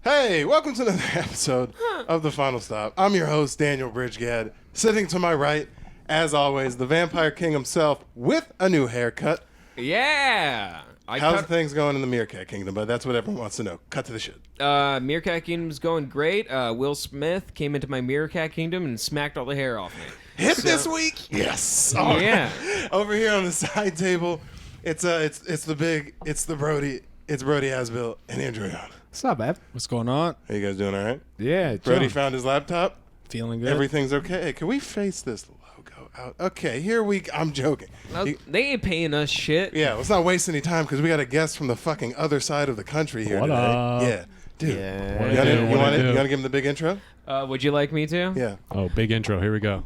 Hey, welcome to another episode of The Final Stop. I'm your host, Daniel Bridgegad. Sitting to my right, as always, the Vampire King himself with a new haircut. Yeah. How's things going in the Meerkat Kingdom? But that's what everyone wants to know. Cut to the shit. Meerkat Kingdom's going great. Will Smith came into my Meerkat Kingdom and smacked all the hair off me. Hit this week? Yes. Yeah. Over here on the side table, it's Brody Asbill and Andrew. It's not bad. What's going on? How you guys doing? All right? Yeah, Brody found his laptop. feeling good. Everything's okay. Can we face this logo out? Okay, I'm joking. They ain't paying us shit. Yeah, let's not waste any time because we got a guest from the fucking other side of the country here What today. up? Yeah, dude. Yeah. You want to give him the big intro? Would you like me to? Yeah. Oh, big intro. Here we go.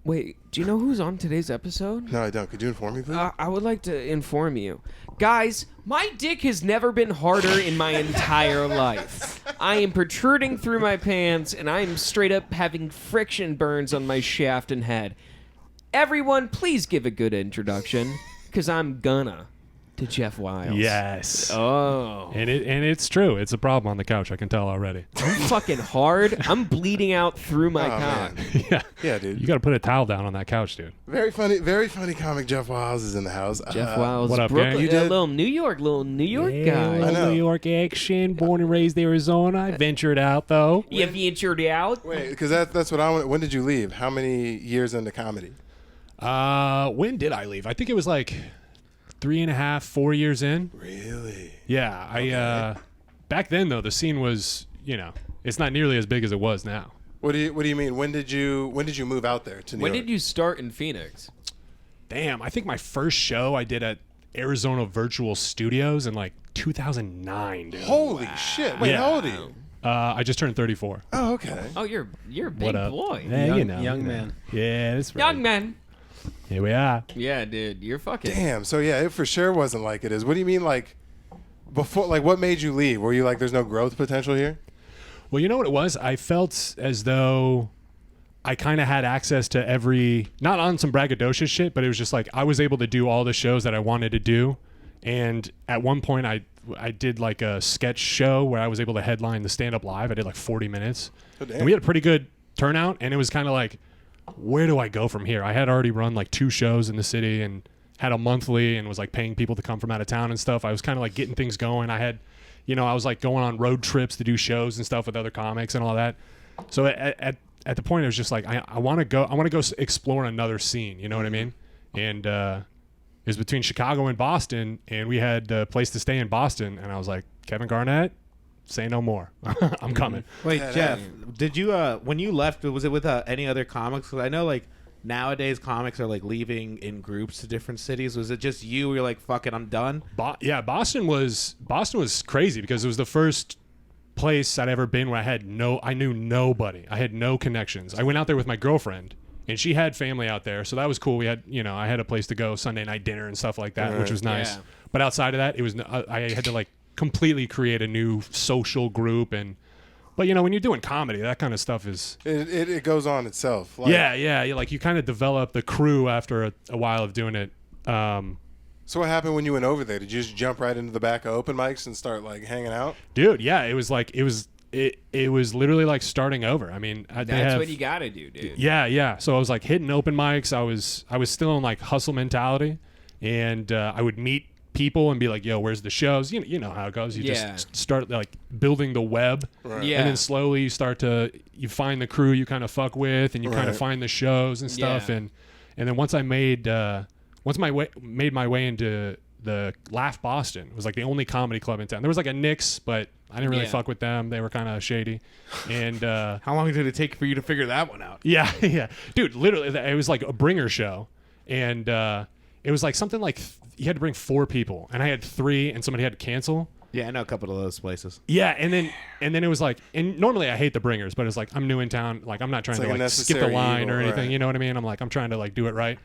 Wait, do you know who's on today's episode? No, I don't. Could you inform me, please? I would like to inform you. Guys, my dick has never been harder in my entire life. I am protruding through my pants, and I am straight up having friction burns on my shaft and head. Everyone, please give a good introduction, because I'm gonna to Jeff Wiles. Yes. Oh. And it's true. It's a problem on the couch. I can tell already. I'm fucking hard. I'm bleeding out through my cock. man. Yeah. Yeah, dude. You got to put a towel down on that couch, dude. Very funny comic. Jeff Wiles is in the house. Jeff Wiles, what up, Brooklyn, gang? You did- little New York guy. I know. New York action. Born and raised Arizona. I ventured out, though. You ventured out? Wait, because that's what I want. When did you leave? How many years into comedy? When did I leave? I think it was like 3.5, 4 years in. Really? Yeah. I back then, though, the scene was, it's not nearly as big as it was now. What do you mean? When did you move out there to New When York? did you start in Phoenix? Damn, I think my first show I did at Arizona Virtual Studios in like 2009, dude. Holy shit! Wait, Yeah. how old are you? I just turned 34. Oh, okay. Oh, you're a big What up? boy. Yeah, Young man. Yeah, that's right. Young man. Here we are. Yeah, dude, you're fucking. Damn. So yeah, it for sure wasn't like it is. What do you mean, like before? Like, what made you leave? Were you like, there's no growth potential here? Well, you know what it was? I felt as though I kind of had access to every, not on some braggadocious shit, but it was just like I was able to do all the shows that I wanted to do. And at one point, I did like a sketch show where I was able to headline the stand-up live. I did like 40 minutes. Oh, damn. And we had a pretty good turnout, and it was kind of like, where do I go from here? I had already run like 2 shows in the city and had a monthly and was like paying people to come from out of town and stuff. I was kind of like getting things going. I had, I was like going on road trips to do shows and stuff with other comics and all that. So at the point, it was just like, I want to go explore another scene. You know what I mean? And it was between Chicago and Boston, and we had a place to stay in Boston. And I was like, Kevin Garnett, say no more. I'm coming. Wait, Yeah, Jeff, did you when you left? Was it with any other comics? 'Cause I know like nowadays comics are like leaving in groups to different cities. Was it just you? You're like, fuck it, I'm done. Yeah, Boston was crazy because it was the first place I'd ever been where I knew nobody. I had no connections. I went out there with my girlfriend, and she had family out there, so that was cool. We had, I had a place to go, Sunday night dinner and stuff like that, which was nice. Yeah. But outside of that, it was I had to like completely create a new social group. But when you're doing comedy, that kind of stuff is It goes on itself. Like, yeah, like you kind of develop the crew after a while of doing it. So what happened when you went over there? Did you just jump right into the back of open mics and start like hanging out? Dude, yeah, it was literally like starting over. I mean, That's what you gotta do, dude. Yeah. So I was like hitting open mics. I was still in like hustle mentality, and I would meet people and be like, "Yo, where's the shows?" You know how it goes. You just start like building the web, Right. Yeah. and then slowly you find the crew you kind of fuck with, and you kind of Right. find the shows and stuff. Yeah. And then once I made my way into the Laugh Boston, it was like the only comedy club in town. There was like a Knicks, but I didn't really Yeah. fuck with them. They were kind of shady, and. How long did it take for you to figure that one out? Yeah, dude. Literally, it was like a bringer show, and it was like something like you had to bring 4 people, and I had 3, and somebody had to cancel. Yeah, I know a couple of those places. Yeah, and then it was like, and normally I hate the bringers, but it's like I'm new in town, like I'm not trying It's to like a like skip the necessary line or evil, anything. right. You know what I mean? I'm like I'm trying to like do it right,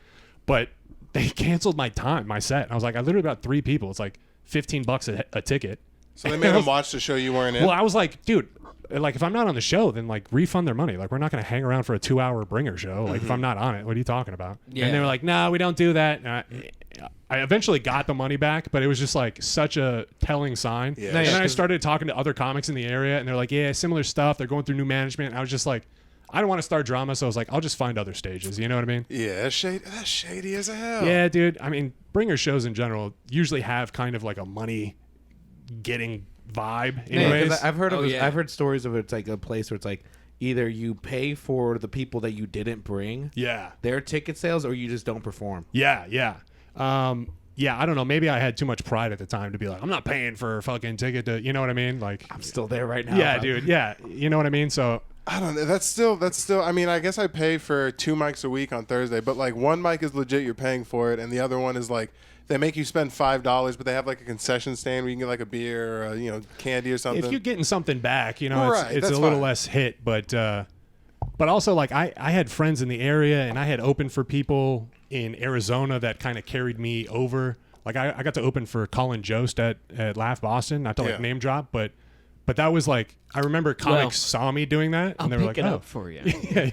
but they canceled my set. I was like I literally got 3 people. It's like $15 a ticket. So they made him watch the show you weren't in? Well, I was like, dude, like if I'm not on the show, then like refund their money. Like we're not going to hang around for a 2-hour bringer show. Like if I'm not on it, what are you talking about? Yeah. And they were like, no, we don't do that. And I eventually got the money back, but it was just like such a telling sign. Yeah. And then I started talking to other comics in the area, and they're like, yeah, similar stuff. They're going through new management. And I was just like, I don't want to start drama, so I was like, I'll just find other stages. You know what I mean? Yeah, that's shady as hell. Yeah, dude. I mean, bringer shows in general usually have kind of like a money getting vibe. Yeah, Anyways, 'cause I've heard Oh, yeah. I've heard stories of it's like a place where it's like either you pay for the people that you didn't bring yeah. their ticket sales, or you just don't perform. Yeah, yeah. Yeah, I don't know. Maybe I had too much pride at the time to be like, I'm not paying for a fucking ticket to, you know what I mean? Like, I'm still there right now. yeah, dude. Yeah. You know what I mean? So, I don't know. That's still. I mean, I guess I pay for 2 mics a week on Thursday, but like one mic is legit. You're paying for it, and the other one is like they make you spend $5, but they have like a concession stand where you can get like a beer or candy or something. if you're getting something back, you know, Right, it's a that's little fine. less hit. But also, like, I had friends in the area, and I had opened for people in Arizona that kind of carried me over. Like, I got to open for Colin Jost at Laugh Boston, not to like Yeah. name drop, but that was like, I remember comics saw me doing that, I'll and they were pick like, it oh. up for you.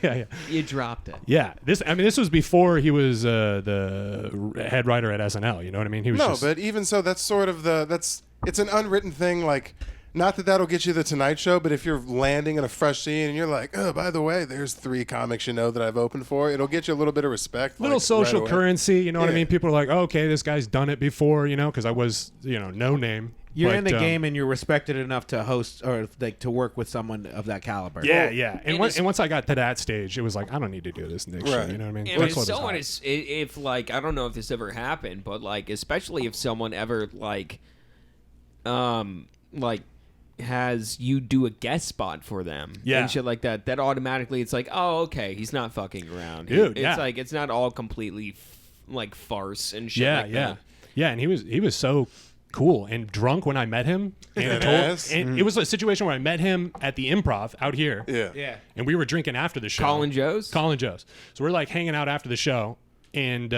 yeah. You dropped it. Yeah, this was before he was the head writer at SNL. You know what I mean? He was no, just, but even so, that's sort of it's an unwritten thing. Like, not that that'll get you the Tonight Show, but if you're landing in a fresh scene and you're like, oh, by the way, there's 3 comics that I've opened for, it'll get you a little bit of respect. little like, social right away. currency. You know what I Yeah. mean? People are like, oh, okay, this guy's done it before. You know, because I was no name. You're But, in the game and you're respected enough to host or like to work with someone of that caliber. Yeah, yeah. And it's- once I got to that stage, it was like, I don't need to do this next Right. shit. You know what I mean? And That's if what it's someone like. is, if like, I don't know if this ever happened, but like, especially if someone ever like has you do a guest spot for them Yeah. and shit like that, that automatically it's like, oh, okay, he's not fucking around. Dude, It's yeah. like, it's not all completely like farce and shit Yeah, like yeah, that. yeah. And he was so cool and drunk when I met him. And, Deadass? and it was a situation where I met him at the Improv out here. Yeah. Yeah. And we were drinking after the show. Colin Jost? Colin Jost. So we're like hanging out after the show, and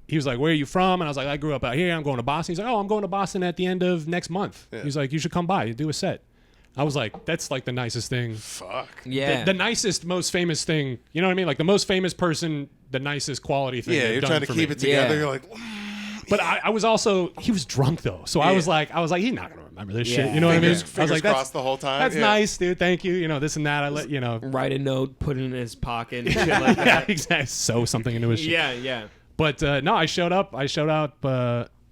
he was like, "Where are you from?" And I was like, "I grew up out here. I'm going to Boston." He's like, "Oh, I'm going to Boston at the end of next month." Yeah. He's like, "You should come by. Do a set." I was like, "That's like the nicest thing." Fuck. Yeah. The nicest, most famous thing. You know what I mean? Like the most famous person, the nicest quality thing. Yeah, they've you're done trying to for keep me. it together. Yeah. You're like, But I was also, he was drunk though, so I was like, he's not gonna remember this shit. You know what I mean? Fingers- I was like, fingers crossed the whole time. That's Yeah. nice, dude. Thank you. You know this and that. I let you know. Write a note, put it in his pocket, and shit like Yeah, that. exactly. Sew something into his shit. Yeah, yeah. But no, I showed up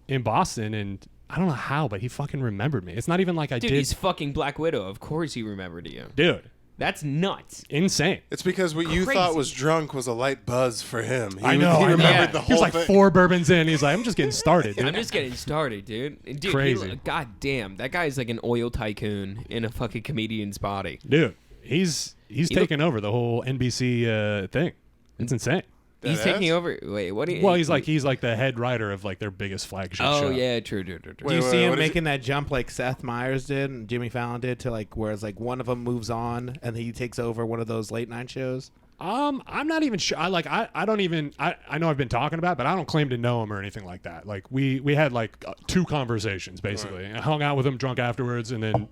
in Boston, and I don't know how, but he fucking remembered me. It's not even like I Dude, did. he's fucking Black Widow. Of course he remembered you. Dude, That's nuts. insane. It's because what you Crazy. thought was drunk was a light buzz for him. I know. He I know. remembered the He was whole like thing. 4 bourbons in. He's like, I'm just getting started, dude. I'm just getting started, dude. Crazy. God damn, that guy's like an oil tycoon in a fucking comedian's body. Dude, he's taking over the whole NBC thing. It's insane. He's Deadass? taking over. Wait, what? Do you, Well, he's like the head writer of like their biggest flagship show. Oh yeah, true. Do you Wait, see him what is making that jump like Seth Meyers did and Jimmy Fallon did to like where it's like one of them moves on and he takes over one of those late night shows? I'm not even sure. I don't even. I know I've been talking about, it, but I don't claim to know him or anything like that. Like we had like 2 conversations basically. I hung out with him drunk afterwards, and then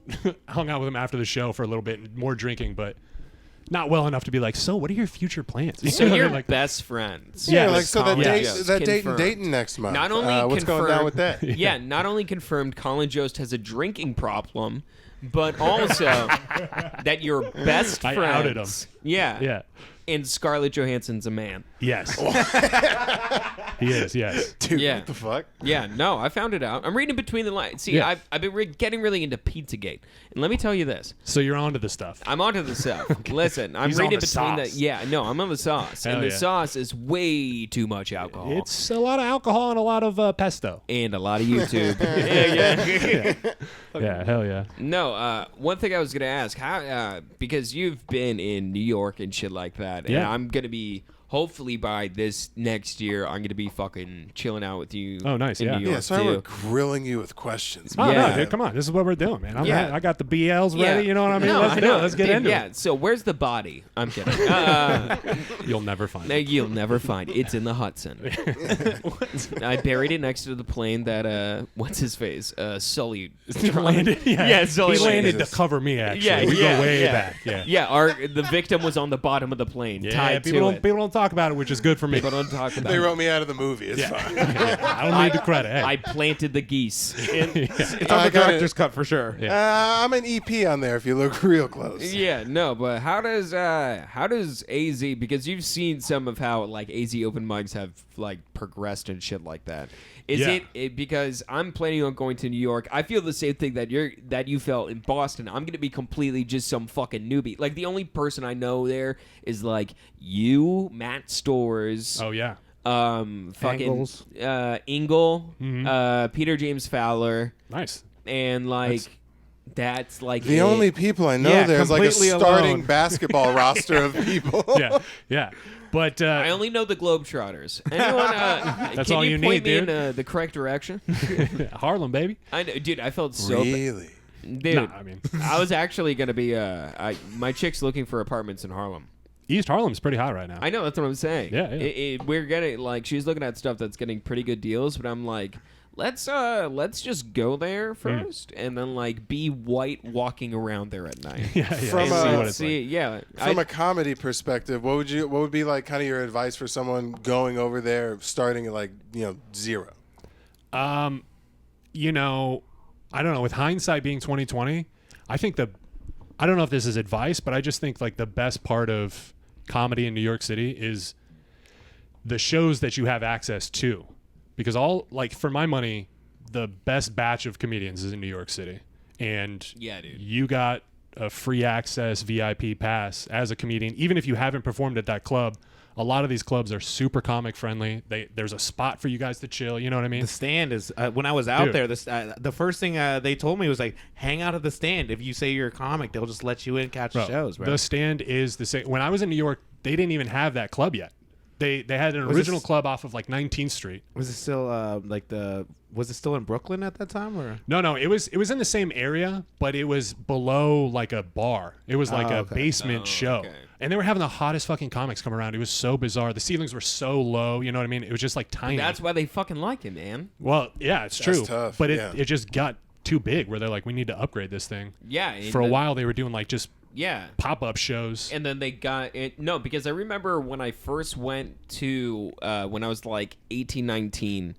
hung out with him after the show for a little bit, and more drinking, but not well enough to be like, so what are your future plans? So You know what I you're mean? Like, best friends. Yeah, Yes. like so that Colin date, Jost, that date in confirmed. Dayton next month. Not only what's going down with that? Yeah, not only confirmed Colin Jost has a drinking problem, but also that you're best I friends. outed him. Yeah. yeah. And Scarlett Johansson's a man. Yes. He is. Yes. Dude, Yeah. what the fuck? Yeah, no, I found it out. I'm reading between the lines. See, Yeah. I've been getting really into Pizzagate. And let me tell you this. So you're onto the stuff. I'm onto the stuff. Listen, I'm He's on reading the between sauce. Yeah, no, I'm on the sauce. Hell and the yeah. sauce is way too much alcohol. It's a lot of alcohol and a lot of pesto. and a lot of YouTube. yeah. Yeah. Hell yeah. No, one thing I was gonna ask, how because you've been in New York and shit like that, and Yeah. I'm gonna be hopefully by this next year, I'm gonna be fucking chilling out with you. Oh, nice, in yeah. New York Yeah, sorry we're too. grilling you with questions. Oh, Yeah. no, dude, come on. This is what we're doing, man. I got the BLs Yeah. ready. You know what I mean? No, Let's I do know. it. Let's get Dude, into yeah. it. So where's the body? I'm kidding. You'll never find No, it. you'll never find it. It's in the Hudson. I buried it next to the plane that what's his face? Sully landed. Yeah, Sully he landed Jesus. to cover me. Actually, Yeah, we yeah, go way yeah. back. Yeah, Yeah, the victim was on the bottom of the plane, yeah. tied People to don't it. people don't talk about it, which is good for me. People don't talk about They it. wrote me out of the movie. It's fine. I don't need the credit. Hey. I planted the geese. It's on I the got director's cut for sure. Yeah. I'm an EP on there if you look real close. Yeah, no, but how does AZ, because you've seen some of how like AZ open mics have like progressed and shit like that. Is Yeah. it because I'm planning on going to New York? I feel the same thing that you felt in Boston. I'm gonna be completely just some fucking newbie. Like the only person I know there is like you, Matt Stores, Oh yeah. fucking Angles. Ingle, Mm-hmm. Peter James Fowler, Nice. and like that's like The it. only people I know Yeah, there's like a completely starting alone. basketball roster of people. Yeah, yeah. But I only know the Globetrotters. Anyone? That's can all you point need, me dude. in the correct direction? Harlem, baby. I know, dude. I felt so. Really? Dude, Nah, I mean, I was actually gonna be. My chick's looking for apartments in Harlem. East Harlem's pretty hot right now. I know, that's what I'm saying. Yeah, yeah. We're getting like she's looking at stuff that's getting pretty good deals, but I'm like, let's just go there first, and then like be white walking around there at night. Yeah, yeah. From see a- what it's like. Yeah. From a comedy perspective, what would be like kind of your advice for someone going over there starting at like, zero? You know, I don't know. With hindsight being 2020, I think I don't know if this is advice, but I just think like the best part of comedy in New York City is the shows that you have access to, because for my money, the best batch of comedians is in New York City, and Yeah, dude. you got a free access VIP pass as a comedian, even if you haven't performed at that club. A lot of these clubs are super comic friendly. There's a spot for you guys to chill. You know what I mean? The stand is when I was out Dude. there. The first thing they told me was like, hang out at the stand. If you say you're a comic, they'll just let you in, catch Bro, shows. Bro. The stand is the same. When I was in New York, they didn't even have that club yet. They had an Was original this- club off of like 19th Street. Was it still was it still in Brooklyn at that time or? No, it was in the same area, but it was below like a bar. It was like Oh, a okay. basement show. okay. And they were having the hottest fucking comics come around. It was so bizarre. The ceilings were so low, you know what I mean? It was just like tiny. That's why they fucking like it, man. Well, yeah, it's true. tough, But yeah. it just got too big where they're like, we need to upgrade this thing. Yeah. and For a then- while they were doing like just Yeah. pop-up shows. And then they got it. No, because I remember when I first went to, when I was like 18, 19,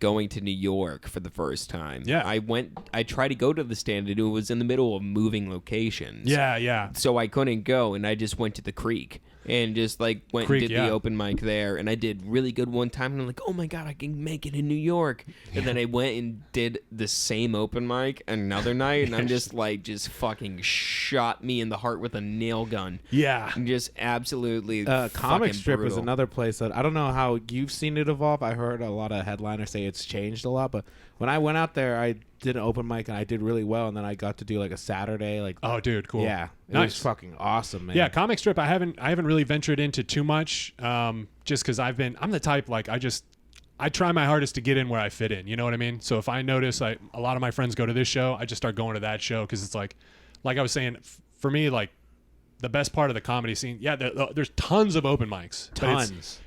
going to New York for the first time. Yeah. I tried to go to the stand and it was in the middle of moving locations. Yeah. So I couldn't go and I just went to the Creek and just like went Creek, and did yeah. the open mic there and I did really good one time and I'm like, oh my God, I can make it in New York. And then I went and did the same open mic another night and I'm just fucking shot me in the heart with a nail gun. Yeah. And just absolutely Comic fucking Strip is brutal. another place that I don't know how you've seen it evolve. I heard a lot of headliners say it's changed a lot, but when I went out there, I did an open mic and I did really well, and then I got to do like a Saturday, like Oh, dude, cool. yeah, it Nice. was fucking awesome, man. Yeah, comic strip. I haven't really ventured into too much, just because I'm the type like I try my hardest to get in where I fit in. You know what I mean? So if I notice a lot of my friends go to this show, I just start going to that show because it's like I was saying, for me, like the best part of the comedy scene. Yeah, there's tons of open mics. but Tons.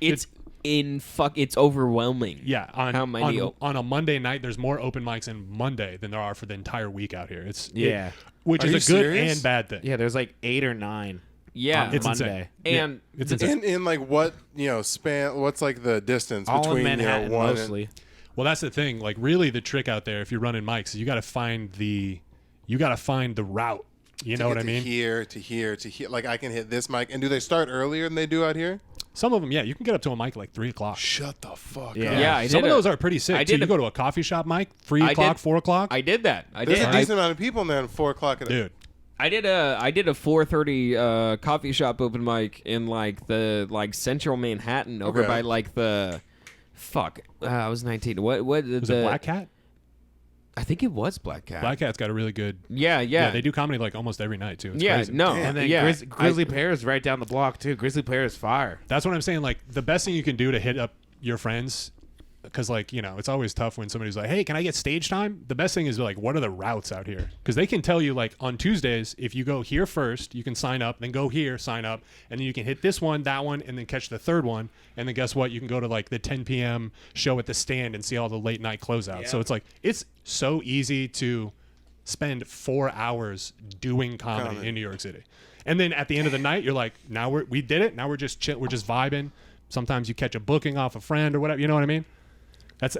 It's overwhelming. Yeah, How many on a Monday night, there's more open mics in Monday than there are for the entire week out here. Yeah. Which Are is a you good serious? and bad thing. Yeah, there's like 8 or 9 Yeah. on It's Monday. insane. And Yeah, it's the- insane. In like what, span, what's like the distance All between, in Manhattan one mostly. Well, that's the thing. Like, really, the trick out there, if you're running mics, is you got to find the route. You know what I mean? Here to here to here. Like I can hit this mic. And do they start earlier than they do out here? Some of them, yeah, you can get up to a mic at like 3 o'clock. Shut the fuck Yeah. up. Yeah, I Some did of a- those are pretty sick I too. did You a- go to a coffee shop mic, 3 I o'clock, did- 4 o'clock. I did that. I There's did. a decent amount of people in there at 4 o'clock. Dude, I did a 4:30 coffee shop open mic in like the central Manhattan over Okay. by like the fuck. I was 19. What was it Black Cat? I think it was Black Cat. Black Cat's got a really good. Yeah. Yeah, they do comedy like almost every night too. It's Yeah, crazy. no. And then yeah. Grizzly Pear is right down the block too. Grizzly Pear is fire. That's what I'm saying. Like the best thing you can do to hit up your friends, because like it's always tough when somebody's like, "Hey, can I get stage time?" The best thing is like, what are the routes out here? Because they can tell you like on Tuesdays, if you go here first, you can sign up, then go here, sign up, and then you can hit this one, that one, and then catch the third one, and then guess what? You can go to like the 10 p.m. show at the Stand and see all the late night closeouts. Yeah. So it's like it's so easy to spend 4 hours doing comedy in New York City, and then at the end of the night, you're like, now we did it. Now we're just we're just vibing. Sometimes you catch a booking off a friend or whatever. You know what I mean? That's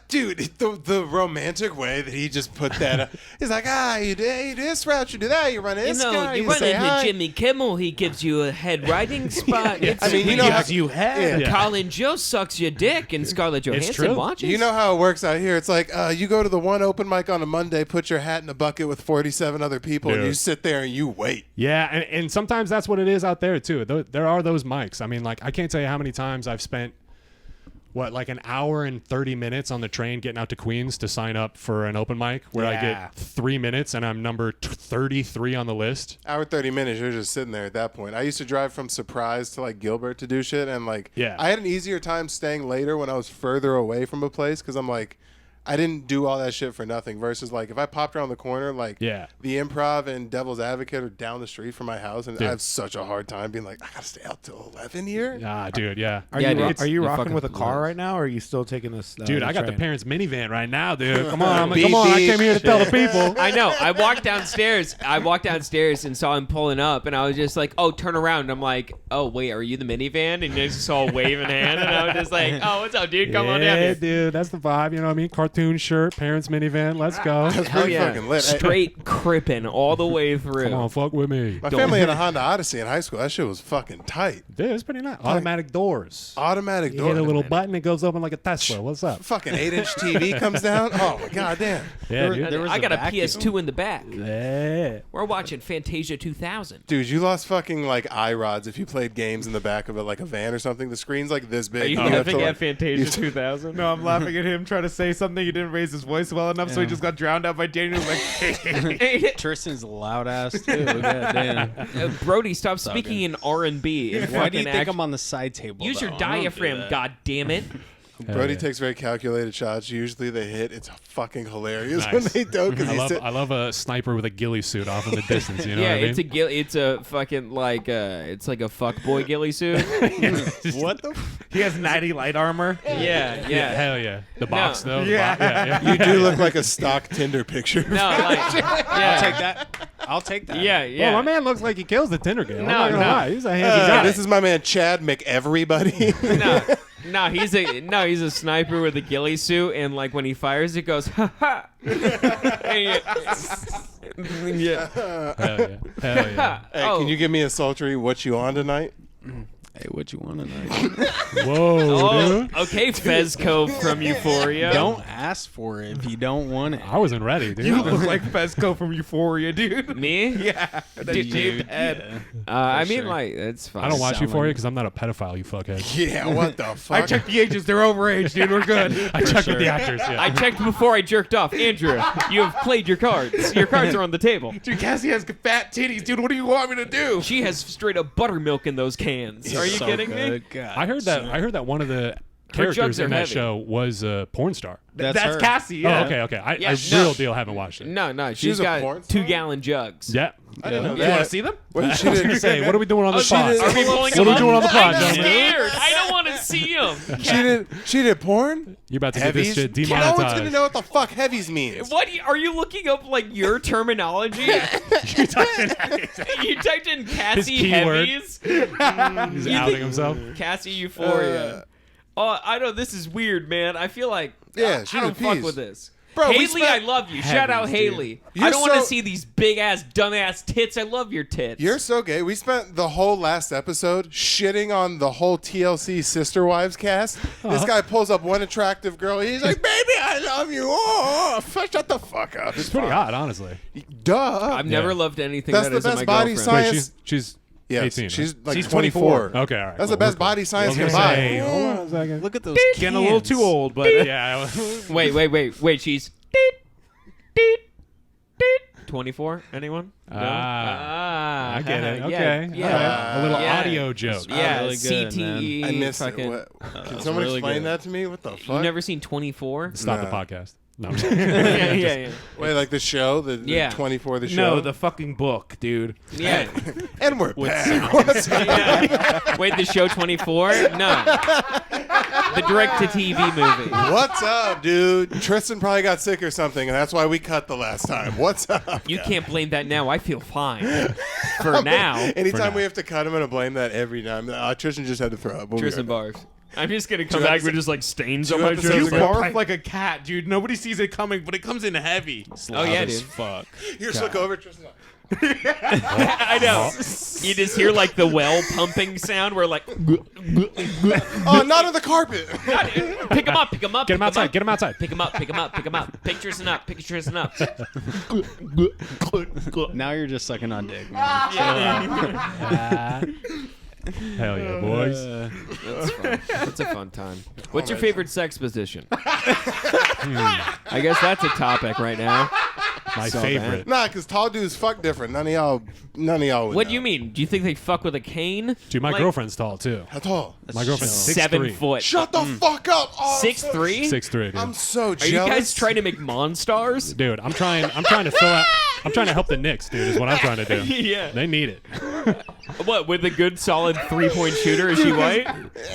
Dude, the romantic way that he just put that. He's like, you do this route, you do that, you run this guy, you run say into hi. Jimmy Kimmel, he gives you a head writing spot. I mean, He gives you head. Yeah. Colin Jost sucks your dick, and Scarlett Johansson true. watches. You know how it works out here. It's like you go to the one open mic on a Monday, put your hat in a bucket with 47 other people, and Dude. you sit there and you wait. Yeah, and sometimes that's what it is out there too. There are those mics. I mean, like I can't tell you how many times I've spent like an hour and 30 minutes on the train getting out to Queens to sign up for an open mic where I Yeah. get 3 minutes and I'm number 33 on the list. Hour 30 minutes, you're just sitting there at that point. I used to drive from Surprise to like Gilbert to do shit, and like I had an easier time staying later when I was further away from a place because I'm like, I didn't do all that shit for nothing. Versus like if I popped around the corner, like the Improv and Devil's Advocate are down the street from my house, and I have such a hard time being like, I gotta stay out till 11 here. Ah, dude, yeah. Are dude, you it's rocking fucking with a car nuts. right now, or are you still taking this? Dude, I got the train? parents' minivan right now, dude. Come on, Beep, come on. I beep. came here to tell the people. I know. I walked downstairs and saw him pulling up, and I was just like, "Oh, turn around." And I'm like, "Oh, wait, are you the minivan?" And I just saw a waving hand, and I was just like, "Oh, what's up, dude? Come on down Yeah, here." dude, that's the vibe. You know what I mean? Cartoon shirt, parents minivan. Let's go. That's Hell pretty yeah, fucking lit. straight crippin' all the way through. Come on, fuck with me. My family had a Honda Odyssey in high school. That shit was fucking tight. Dude, it's pretty nice. Automatic doors. Automatic You door. hit a little button, it goes open like a Tesla. What's up? Fucking 8-inch TV comes down. Oh my goddamn. Yeah, dude. There was I a got a vacuum. PS2 in the back. Yeah. We're watching Fantasia 2000. Dude, you lost fucking like eye rods if you played games in the back of it, like a van or something. The screen's like this big. Are you and have laughing to, at like- Fantasia 2000? No, I'm laughing at him trying to say something. He didn't raise his voice well enough, so he just got drowned out by Daniel. Like, Tristan's loud ass too. Goddamn. Brody, stop speaking in R&B. and Why do you fucking think act- I'm on the side table? Use your though? I don't do diaphragm, that. god damn it. Brody yeah. takes very calculated shots. Usually they hit. It's fucking hilarious Nice. when they don't because I love a sniper with a ghillie suit off in the distance. You know Yeah, what I mean? it's a fucking like it's like a fuckboy ghillie suit. What the? he has 90 light armor. yeah. Hell yeah. The box though. the Yeah. bo- yeah. you do look like a stock Tinder picture. No, like I'll yeah. take that. I'll take that. Yeah, yeah. Well, my man looks like he kills the Tinder game. I'm No, not gonna no. lie. He's a handsy guy. This is my man Chad McEverybody. No, he's a sniper with a ghillie suit, and like when he fires, it goes ha ha. Yeah. Hell yeah. Hell yeah. Hey, Oh. can you give me a sultry what you on tonight? Hey, what you want tonight? Whoa, Oh, dude. okay, Fezco from Euphoria. Don't ask for it if you don't want it. I wasn't ready, dude. You look like Fesco from Euphoria, dude. Me? Yeah, that Dude, shaved head. Yeah. I mean, sure. like it's fine. I don't watch Sound Euphoria like- because I'm not a pedophile, you fuckhead. Yeah, what the fuck? I checked the ages; they're overage, dude. We're good. I checked sure. with the actors. Yeah. I checked before I jerked off. Andrew, you have played your cards. Your cards are on the table. Dude, Cassie has fat titties, dude. What do you want me to do? She has straight up buttermilk in those cans. Are you So kidding me? good. God, I heard that one of the characters jugs are in that heavy. show was a porn star. That's her. Cassie. Yeah. Oh, okay. I Yeah, real no. deal haven't watched it. No, She's she's a got porn star? 2-gallon jugs. Yeah. I didn't know You that. want to see them? What did I she was gonna do? say, what are we doing on the Oh, pod? Are we pulling What them are we up? doing on the pod, I'm gentlemen? scared. I don't want to see them. She did porn? You're about to get this Heavies? shit No one's demonetized. gonna know what the fuck heavies means. What are you looking up? Like your terminology? You typed in Cassie keyword. Heavies. He's outing himself. Cassie Euphoria. Oh, I know this is weird, man. I feel like Yeah, she I don't did fuck peas. with this. Bro, we Haley, spent- I love you. Shout out Heavies, dude. Haley. You're I don't want to so- see these big ass, dumbass tits. I love your tits. You're so gay. We spent the whole last episode shitting on the whole TLC Sister Wives cast. This guy pulls up one attractive girl. He's like, "Baby, I love you." Oh, shut the fuck up. It's pretty hot, honestly. Duh. I've never loved anything That's that the isn't best my body girlfriend. Wait, Science. she's Yes, 18. she's right? like She's 24. Okay, all right. That's Well, the best we're body good. science I was can gonna buy. say, hold on a second. Look at those. Getting a little too old, but Yeah. Wait. She's. 24? Anyone? No? I get it. yeah, Okay. Yeah. All right. A little Yeah. audio joke. Yeah, really good, CTE. I missed it. fucking, What? Can someone really explain good. that to me? What the fuck? You never seen 24? Stop No. the podcast. No. yeah. Wait, like the show? The Yeah. 24 the show? No, the fucking book, dude. Yeah. And we're back. What's up? Yeah. Wait, the show 24? No. The direct-to-TV movie. What's up, dude? Tristan probably got sick or something, and that's why we cut the last time. What's up? You can't blame that now. I feel fine. For now. Anytime now. we have to cut, I'm going to blame that every time. Tristan just had to throw up. We'll be Tristan right back. Bars. I'm just going to come Two back episodes- with just like stains two on my episodes You shirt. ago- barf like a cat, dude. Nobody sees it coming, but it comes in heavy. Oh, yeah, Loud as dude. Fuck. You just look over, Tristan. I know. You just hear like the well pumping sound where like, Oh, not on the carpet. pick him up, pick him up. Get him outside. Get him outside. Pick him up, pick him up, pick him up. Pick Tristan up, pick Tristan up. Now you're just sucking on dick, man. Hell yeah, boys. That's fun. That's a fun time. What's your favorite sex position? I guess that's a topic right now. My So favorite. Nah, because tall dudes fuck different. None of y'all would What know. do you mean? Do you think they fuck with a cane? Dude, my Like, girlfriend's tall too. How tall? My girlfriend's 7 6'3". foot. Shut the fuck up. Oh, 6'3"? 6'3", dude. I'm so Are jealous. you guys trying to make monstars? Dude, I'm trying to fill out. I'm trying to help the Knicks, dude. Is what I'm trying to do. Yeah. They need it. What, with a good solid 3-point shooter? Is she white?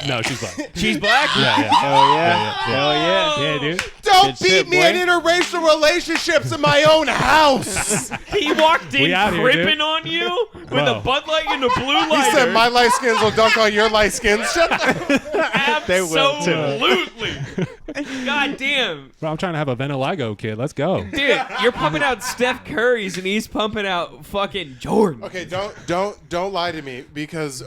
No, she's black. She's black? Yeah, yeah. Hell yeah. Hell yeah. Yeah, dude. Don't Good beat shit, me boy. at interracial relationships in my own house. He walked in We out here, cripping dude. on you with Bro. a Bud Light and a blue He lighter. said my light skins will dunk on your light skins. Shut the They will, too. Absolutely. God damn. Bro, I'm trying to have a Venelago kid. Let's go. Dude, you're pumping out Steph Curry's and he's pumping out fucking Jordan. Okay, don't lie to me because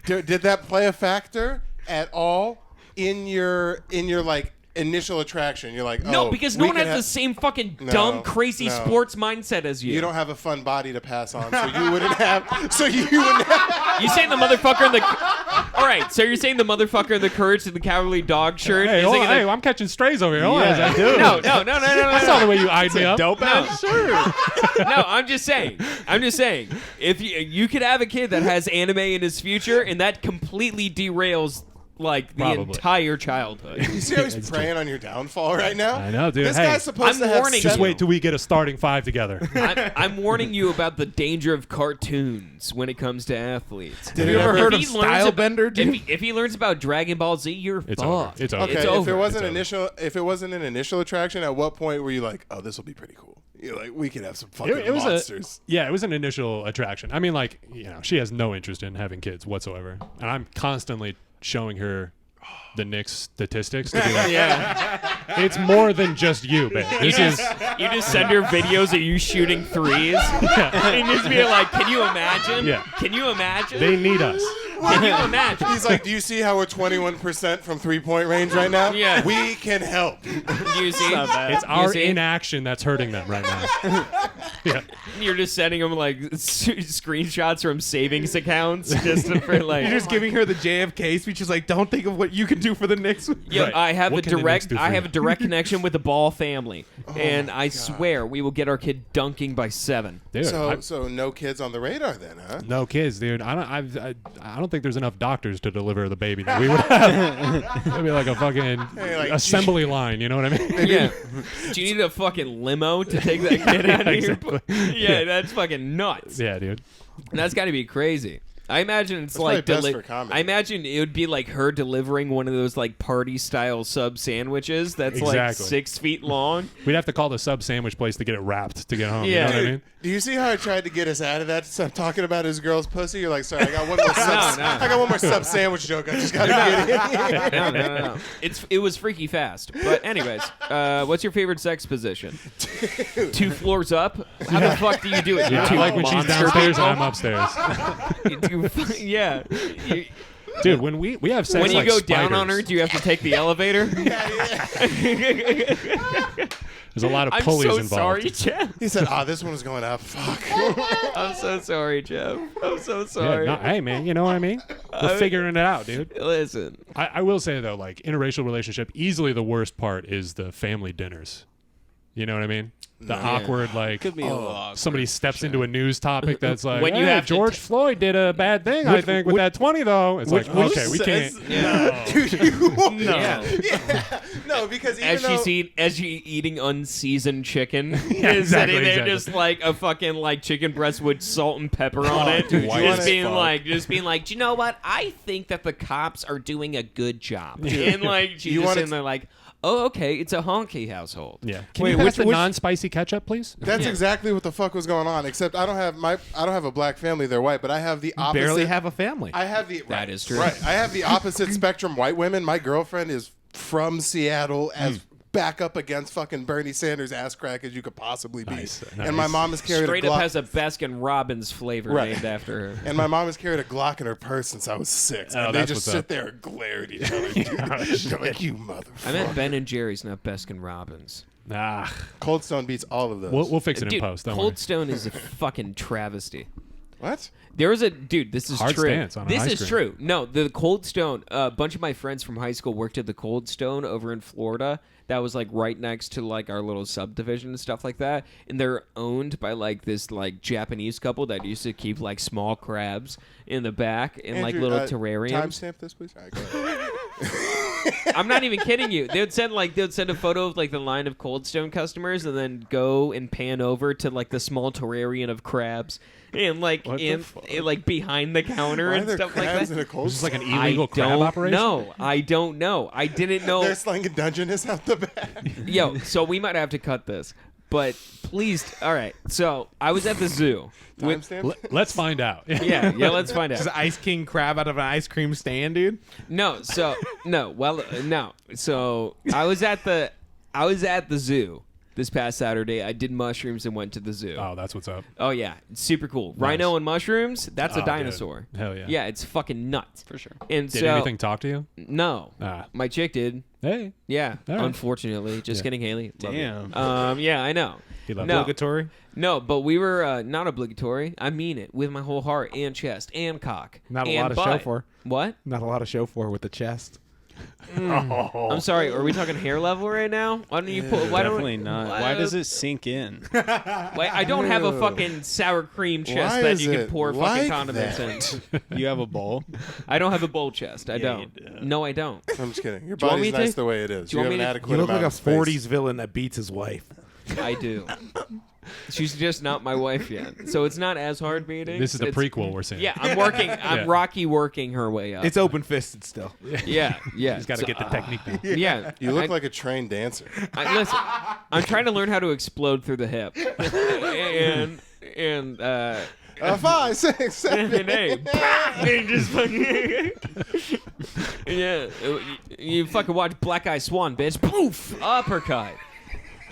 did that play a factor at all in your like initial attraction? You're like, No, oh, because no we one could has the same fucking No, dumb, crazy no. sports mindset as you. You don't have a fun body to pass on, so you wouldn't have. So you wouldn't have. You saying the motherfucker in the... All right, so you're saying the mother in the Courage to the Cowardly Dog shirt? Hey, You're hold saying on, that- hey, I'm catching strays over here. Hold on, Yeah, is that- dude. No. I saw the way you eyed me up. Dope ass shirt. No, I'm just saying. If you could have a kid that has anime in his future, and that completely derails like the Probably. entire childhood. You see how he's preying on your downfall right now? I know, dude. This Hey, guy's supposed I'm to have warning Just you. wait till we get a starting five together. I'm warning you about the danger of cartoons when it comes to athletes. Did Have you it ever ever- heard If of he learns Stylebender, dude? If he learns about Dragon Ball Z, you're It's over. fucked. It's over. Okay, It's if over. it wasn't It's over. if it wasn't an initial attraction, at what point were you like, oh, this will be pretty cool? You're like, we could have some fucking It was monsters. it was an initial attraction. I mean, like, she has no interest in having kids whatsoever, and I'm constantly showing her the Knicks statistics to be like, Yeah. it's more than just you, babe. This is You just send her videos of you shooting threes. And just be like, can you imagine? Yeah. Can you imagine? they need us. Can you imagine? He's like, do you see how we're 21% from 3-point range right now? Yeah. We can help. You see? It's our see? inaction that's hurting them right now. Yeah. You're just sending them like screenshots from savings accounts just for like. You're just giving her the JFK speech. She's like, don't think of what you can do for the Knicks. Yeah, Right. I have What a can the Knicks direct. do for I you? have a direct connection with the Ball family, Oh and I swear we will get our kid dunking by 7. Dude, So no kids on the radar then, huh? no kids, dude. I don't think there's enough doctors to deliver the baby that we would have. It'd be like a fucking like, assembly line. You know what I mean? Yeah. Do you need a fucking limo to take that kid out of Exactly. here? Yeah, Yeah. that's fucking nuts. Yeah, dude. That's got to be crazy. I imagine it's That's like probably best for comedy. I imagine it would be like her delivering one of those like party style sub sandwiches that's like Exactly. 6 feet long. We'd have to call the sub sandwich place to get it wrapped to get home. Yeah. You know what I Dude, mean? do you see how I tried to get us out of that? Stop talking about his girl's pussy. You're like, sorry, I got one more sub. No. I got one more sub sandwich joke. I just got to get in. No. It was freaky fast. But anyways, what's your favorite sex position? 2 floors up? How the fuck do you do it? Yeah, I Two like when she's monster downstairs people? and I'm upstairs. Yeah. You- Dude, when we have sex when you like go spiders, down on her, do you have to take the elevator? there's a lot of I'm pulleys so involved. sorry, Jeff. He said, this one was going up. Fuck. I'm so sorry, Jeff. I'm so Yeah, sorry. no, hey, man, you know what I mean? We're figuring it out, dude. Listen. I will say, though, like, interracial relationship, easily the worst part is the family dinners. You know what I mean? The awkward, like, Could be a little awkward, somebody steps into a news topic that's like, When you hey, have to George Floyd did a bad thing, I think, with that 20, though. It's like, okay, we can't. No, because even As though she's eating unseasoned chicken, Yeah, is exactly, sitting there exactly. just like a fucking like chicken breast with salt and pepper on it, dude, white just as being fuck. like, do you know what? I think that the cops are doing a good job, and like she's You just wanna sitting there like, oh, okay, it's a honky household. Yeah. Can Wait, you pass which- the which- non-spicy ketchup, please? that's exactly what the fuck was going on. Except I don't have a black family. They're white, but I have the opposite. Barely have a family. I have the That is true. Right, I have the opposite spectrum white women. My girlfriend is from Seattle, as back up against fucking Bernie Sanders ass crack as you could possibly be. Nice. And my mom has carried Straight a Glock. up has a Baskin Robbins flavor Right. named after her. And my mom has carried a Glock in her purse since I was 6. Oh, And they that's just what's sit up. there and glare at each other. They're like, you motherfucker. I meant Ben and Jerry's, not Baskin Robbins. Ah, Cold Stone beats all of those. we'll fix it in Dude, post. Don't Cold worry. Stone is a fucking travesty. What? There was a dude. This is Hard true. stance on an This ice is cream. true. No, the Cold Stone. A bunch of my friends from high school worked at the Cold Stone over in Florida. That was like right next to like our little subdivision and stuff like that. And they're owned by like this like Japanese couple that used to keep like small crabs in the back in like Andrew, little terrariums. Timestamp this, please. All right, go ahead. I'm not even kidding you. They would send a photo of like the line of Cold Stone customers and then go and pan over to like the small terrarium of crabs and like like behind the counter Why are and there stuff like crabs that. in a Cold This is like an Stone? illegal crab operation? I don't know. I didn't know. They're slinging Dungeness out the back. Yo, so we might have to cut this. But please, all right. So I was at the zoo. Timestamp? Let's find out. Yeah, let's find out. Just Ice King crab out of an ice cream stand, dude. No, so no. So I was at the zoo this past Saturday. I did mushrooms and went to the zoo. Oh, that's what's up. Oh yeah, it's super cool. Rhino and mushrooms. That's Oh, a dude. dinosaur. Hell yeah. Yeah, it's fucking nuts For sure. And Did so anything talk to you? no, Ah. my chick did. Hey. Yeah, All right. unfortunately, just Yeah. kidding, Haley. Love you. Damn. Yeah, I know. He loved No. Obligatory. No, but we were not obligatory. I mean it with my whole heart and chest and cock. Not a and lot of butt. show for. What? Not a lot of show for with the chest. I'm sorry. Are we talking hair level right now? Why don't you put? Why Definitely don't? not. Why does it sink in? Why, I don't have a Ew. fucking sour cream chest Why that is you can it pour like fucking condiments that? in. You have a bowl? I don't have a bowl chest. I Yeah, don't. you do. No, I don't. I'm just kidding. Your Do you want body's me to- nice the way it is. do you You want have me an to- adequate You look like amount a of space. 40s villain that beats his wife. I do. She's just not my wife yet, so it's not as hard beating. This is the It's- prequel we're seeing. Yeah, I'm working. I'm Yeah. Rocky working her way up. It's open fisted still. yeah. He's got to So- get the technique down. Yeah, You look I- like a trained dancer. listen, I'm trying to learn how to explode through the hip, and 5, 6, 7. and hey, and just fucking yeah, you fucking watch Black Eye Swan, bitch. Poof, uppercut.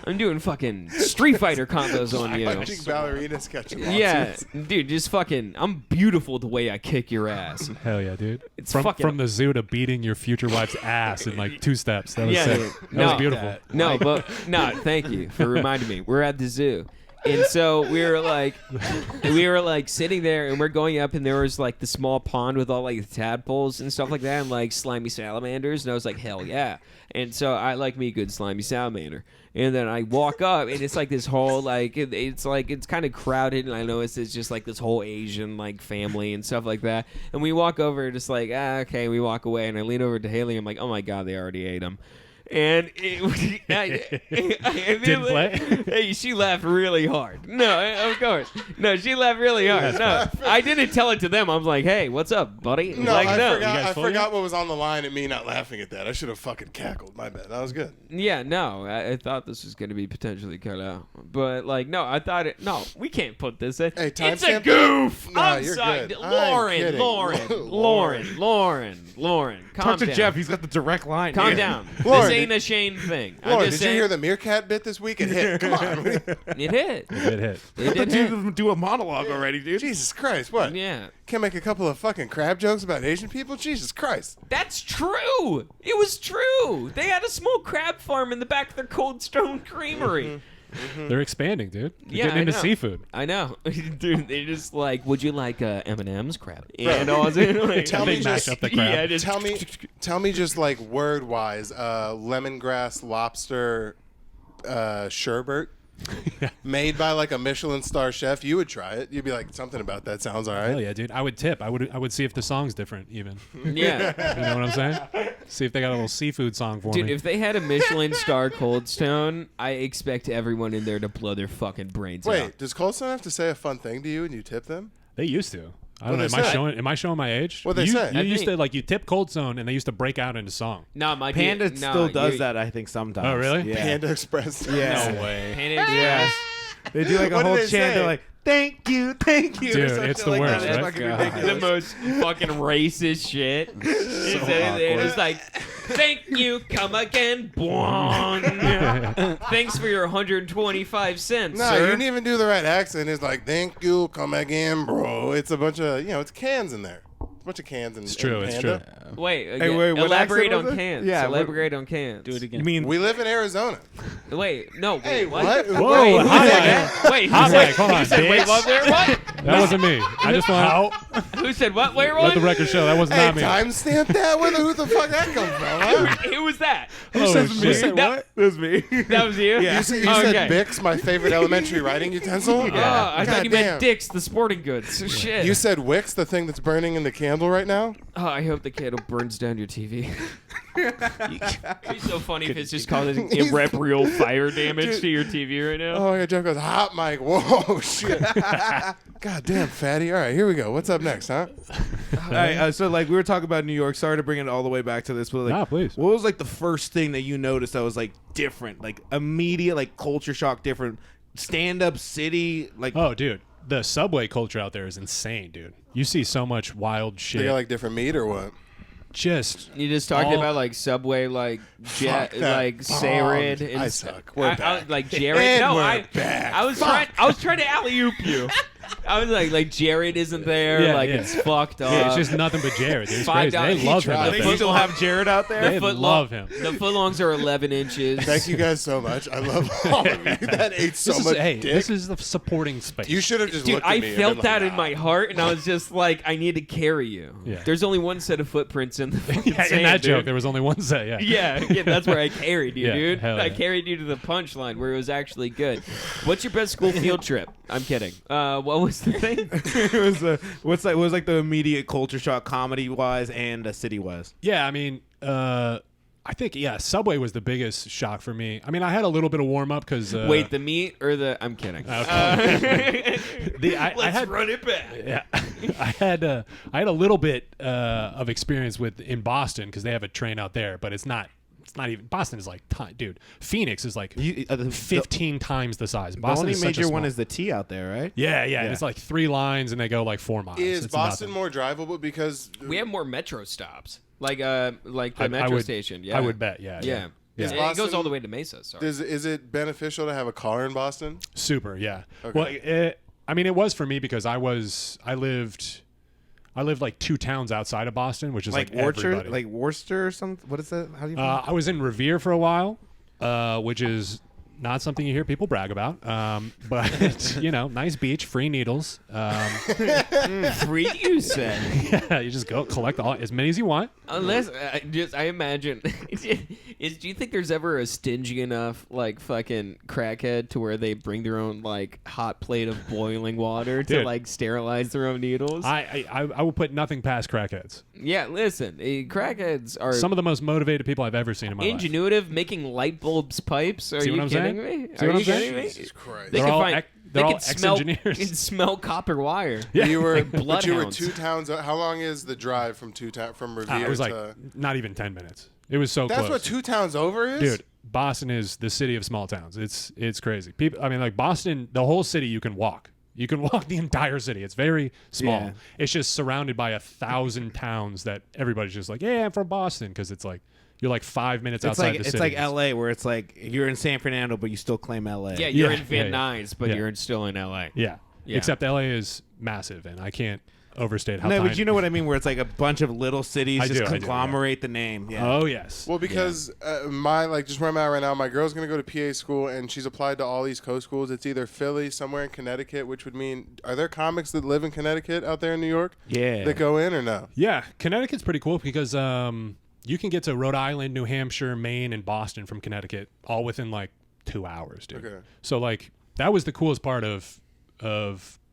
I'm doing fucking Street Fighter combos on you. Punching ballerina sketching. Yeah, dude, just fucking. I'm beautiful the way I kick your ass. Hell yeah, dude. It's from fucking- the zoo to beating your future wife's ass in like 2 steps. That was Yeah, sick. dude. That No. was beautiful. No, but no, thank you for reminding me. We're at the zoo. And so we were like sitting there and we're going up and there was like the small pond with all like the tadpoles and stuff like that and like slimy salamanders and I was like, hell yeah. And so I like me a good slimy salamander. And then I walk up and it's like this whole like it's kind of crowded and I notice it's just like this whole Asian like family and stuff like that. And we walk over just like, okay, we walk away and I lean over to Haley and I'm like, oh my God, they already ate him. And Didn't play? Hey, she laughed really hard. No, of course. No, she laughed really hard. No, I didn't tell it to them. I was like, hey, what's up, buddy? No, like, I no. forgot. guys I fully forgot what was on the line and me not laughing at that. I should have fucking cackled. My bad. That was good. Yeah, no, I thought this was going to be potentially cut out. But, like, no, I thought it. No, we can't put this in. Hey, it's a timestamp- goof. No, I'm you're sorry. good. I'm Lauren, kidding. Lauren. Calm Talk to down. Jeff. He's got the direct line. Calm here. down. Lauren, This ain't a Shane thing. I'm Lauren, just did you saying, hear the meerkat bit this week? It hit. Come on. It hit. It hit. It did hit. Dude, do a monologue already, dude. Jesus Christ. What? Yeah. Can't make a couple of fucking crab jokes about Asian people? Jesus Christ. That's true. It was true. They had a small crab farm in the back of their Cold Stone Creamery. They're expanding, dude. They're Yeah, getting I into know. seafood. I know, dude. They just like, would you like M&M's crab? And I was like, Tell me They mash just- up the crab. Yeah, just, Tell me just like word wise, lemongrass lobster sherbet made by like a Michelin star chef, you would try it. You'd be like, something about that sounds all right. Hell yeah, dude. I would tip. I would see if the song's different even. Yeah. You know what I'm saying? See if they got a little seafood song for Dude, me. if they had a Michelin star Cold Stone, I expect everyone in there to blow their fucking brains out. Wait, does Cold Stone have to say a fun thing to you and you tip them? They used to. I don't What'd know. they say? Am I showing my age? What'd they you, say? You I used think- to like you tip Cold Stone and they used to break out into song. No, my Panda dude, no, still does you- that, I think, sometimes. Oh, really? Yeah. Panda Express. Yeah. No way. Panda Yeah. They do like a What do whole they chant. say? They're like, thank you. Dude, or some it's shit the like worst, that. It's right? fucking God. the ridiculous. most fucking racist shit. It's like, thank you, come again, Bwong. Thanks for your 125 cents, No, sir. you didn't even do the right accent. It's like, thank you, come again, bro. It's a bunch of, it's cans in there. It's a bunch of cans in It's true. in It's Panda. true. Wait, Hey, wait, what elaborate accent was on it? cans. Yeah, Elaborate on cans. Do it again. You mean We live in Arizona. Wait, no, wait, Hey, what? what? Whoa, Wait, hot who said mic. that? Wait, Hot who said, mic, hold on, who said wait, bitch. what, where, what? That wasn't me. I just want Who said what, where, let what? the record show that was Hey, not me. timestamp that? Who the fuck that come from? Huh? Who was that? Oh, shit. That- what? It was me. That was you? Yeah. You said Okay. Bix, my favorite elementary writing utensil? Oh, I thought you meant Goddamn. Dick's, the sporting goods. Shit. You said Wix, the thing that's burning in the candle right now? Oh, I hope the candle burns down your TV. It'd be so funny if it's just causing irreparable fire damage to your TV right now. Oh, my God, Jeff goes, hot mic. Whoa, shit. God damn, fatty. All right, here we go. What's up next, huh? All right, so like we were talking about New York. Sorry to bring it all the way back to this, but like, Nah, please. what was like the first thing that you noticed that was like different, like immediate, like culture shock, different, stand-up city, like Oh, dude. The subway culture out there is insane, dude. You see so much wild They shit. got like different meat or what? Just You just talking all- about like Subway, like Fuck that like Sarid, bombed. and I suck. We're back. like Jared. And no, we're back. I was trying to alley oop you. I was like Jared isn't there. Yeah, like yeah. it's fucked up. yeah, it's just nothing but Jared. Dude. It's $5 crazy. They he love him. tried. out they there. still have Jared out there. They love him. The footlongs are 11 inches. Thank you guys so much. I love all of you that ate so much dick. This is the supporting space. You should have just Dude, looked at I me and felt been that like, in my heart, and I was just like, I need to carry you. Yeah. There's only one set of footprints in the fucking yeah, in sand, that joke, dude. there was only one set. Yeah. Yeah, that's where I carried you, Yeah, dude. hell I yeah. carried you to the punchline where it was actually good. What's your best school field trip? I'm kidding. What was the thing? It was like the immediate culture shock, comedy wise and city wise. Yeah, I mean, I think Subway was the biggest shock for me. I mean, I had a little bit of warm up because Wait, the meat or the? I'm kidding. I had run it back. yeah, I had a little bit of experience in Boston because they have a train out there, but it's not even Boston is like dude. Phoenix is like 15 times the size. The Boston only is such a major one small- is the T out there, right? yeah. And it's like 3 lines and they go like 4 miles. Is It's Boston nothing. more drivable because We have more metro stops, like the I metro would- station. Yeah, I would bet. Yeah. Yeah. Is It goes Boston- all the way to Mesa. Sorry. is it beneficial to have a car in Boston? Super, yeah. Okay. Well, I mean, it was for me because I lived like 2 towns outside of Boston, which is like, everybody. like Worcester or something. What is that? How do you? I was in Revere for a while, which is not something you hear people brag about. But nice beach, free needles. Free, you said. Yeah, you just go collect as many as you want. Unless, I imagine, do you think there's ever a stingy enough, like, fucking crackhead to where they bring their own, like, hot plate of boiling water to, Dude. like, sterilize their own needles? I will put nothing past crackheads. Yeah, listen, crackheads are Some of the most motivated people I've ever seen in my life. ingenuitive, making light bulbs pipes. Are See what you I'm kidding saying? me? See Are what you I'm saying? kidding me? Jesus Christ. They They're can all find. ex- They they're all can smell. ex-engineers. Can smell copper wire. Yeah. You were, Like but you were bloodhounds. 2 towns. How long is the drive from Revere It was like to? not even 10 minutes. It was so That's close. what 2 towns over is, Dude, Boston is the city of small towns. It's crazy. People, I mean, like Boston, the whole city you can walk. You can walk the entire city. It's very small. Yeah. It's just surrounded by 1,000 towns that everybody's just like, yeah, I'm from Boston, because it's like you're like 5 minutes It's outside like the it's city. like L.A. where it's like you're in San Fernando, but you still claim L.A. Yeah, you're Yeah, in Van yeah. Nuys, but Yeah. you're still in LA. Yeah. Yeah. Except LA is massive, and I can't overstate how. No, but tiny- you know what I mean, where it's like a bunch of little cities I just do, I do, yeah. conglomerate the name. Yeah. Oh yes. Well, because just where I'm at right now, my girl's gonna go to PA school, and she's applied to all East Coast schools. It's either Philly, somewhere in Connecticut, which would mean, are there comics that live in Connecticut out there in New York Yeah. that go in or no? Yeah, Connecticut's pretty cool because you can get to Rhode Island, New Hampshire, Maine, and Boston from Connecticut all within like 2 hours, dude. Okay. So like that was the coolest part of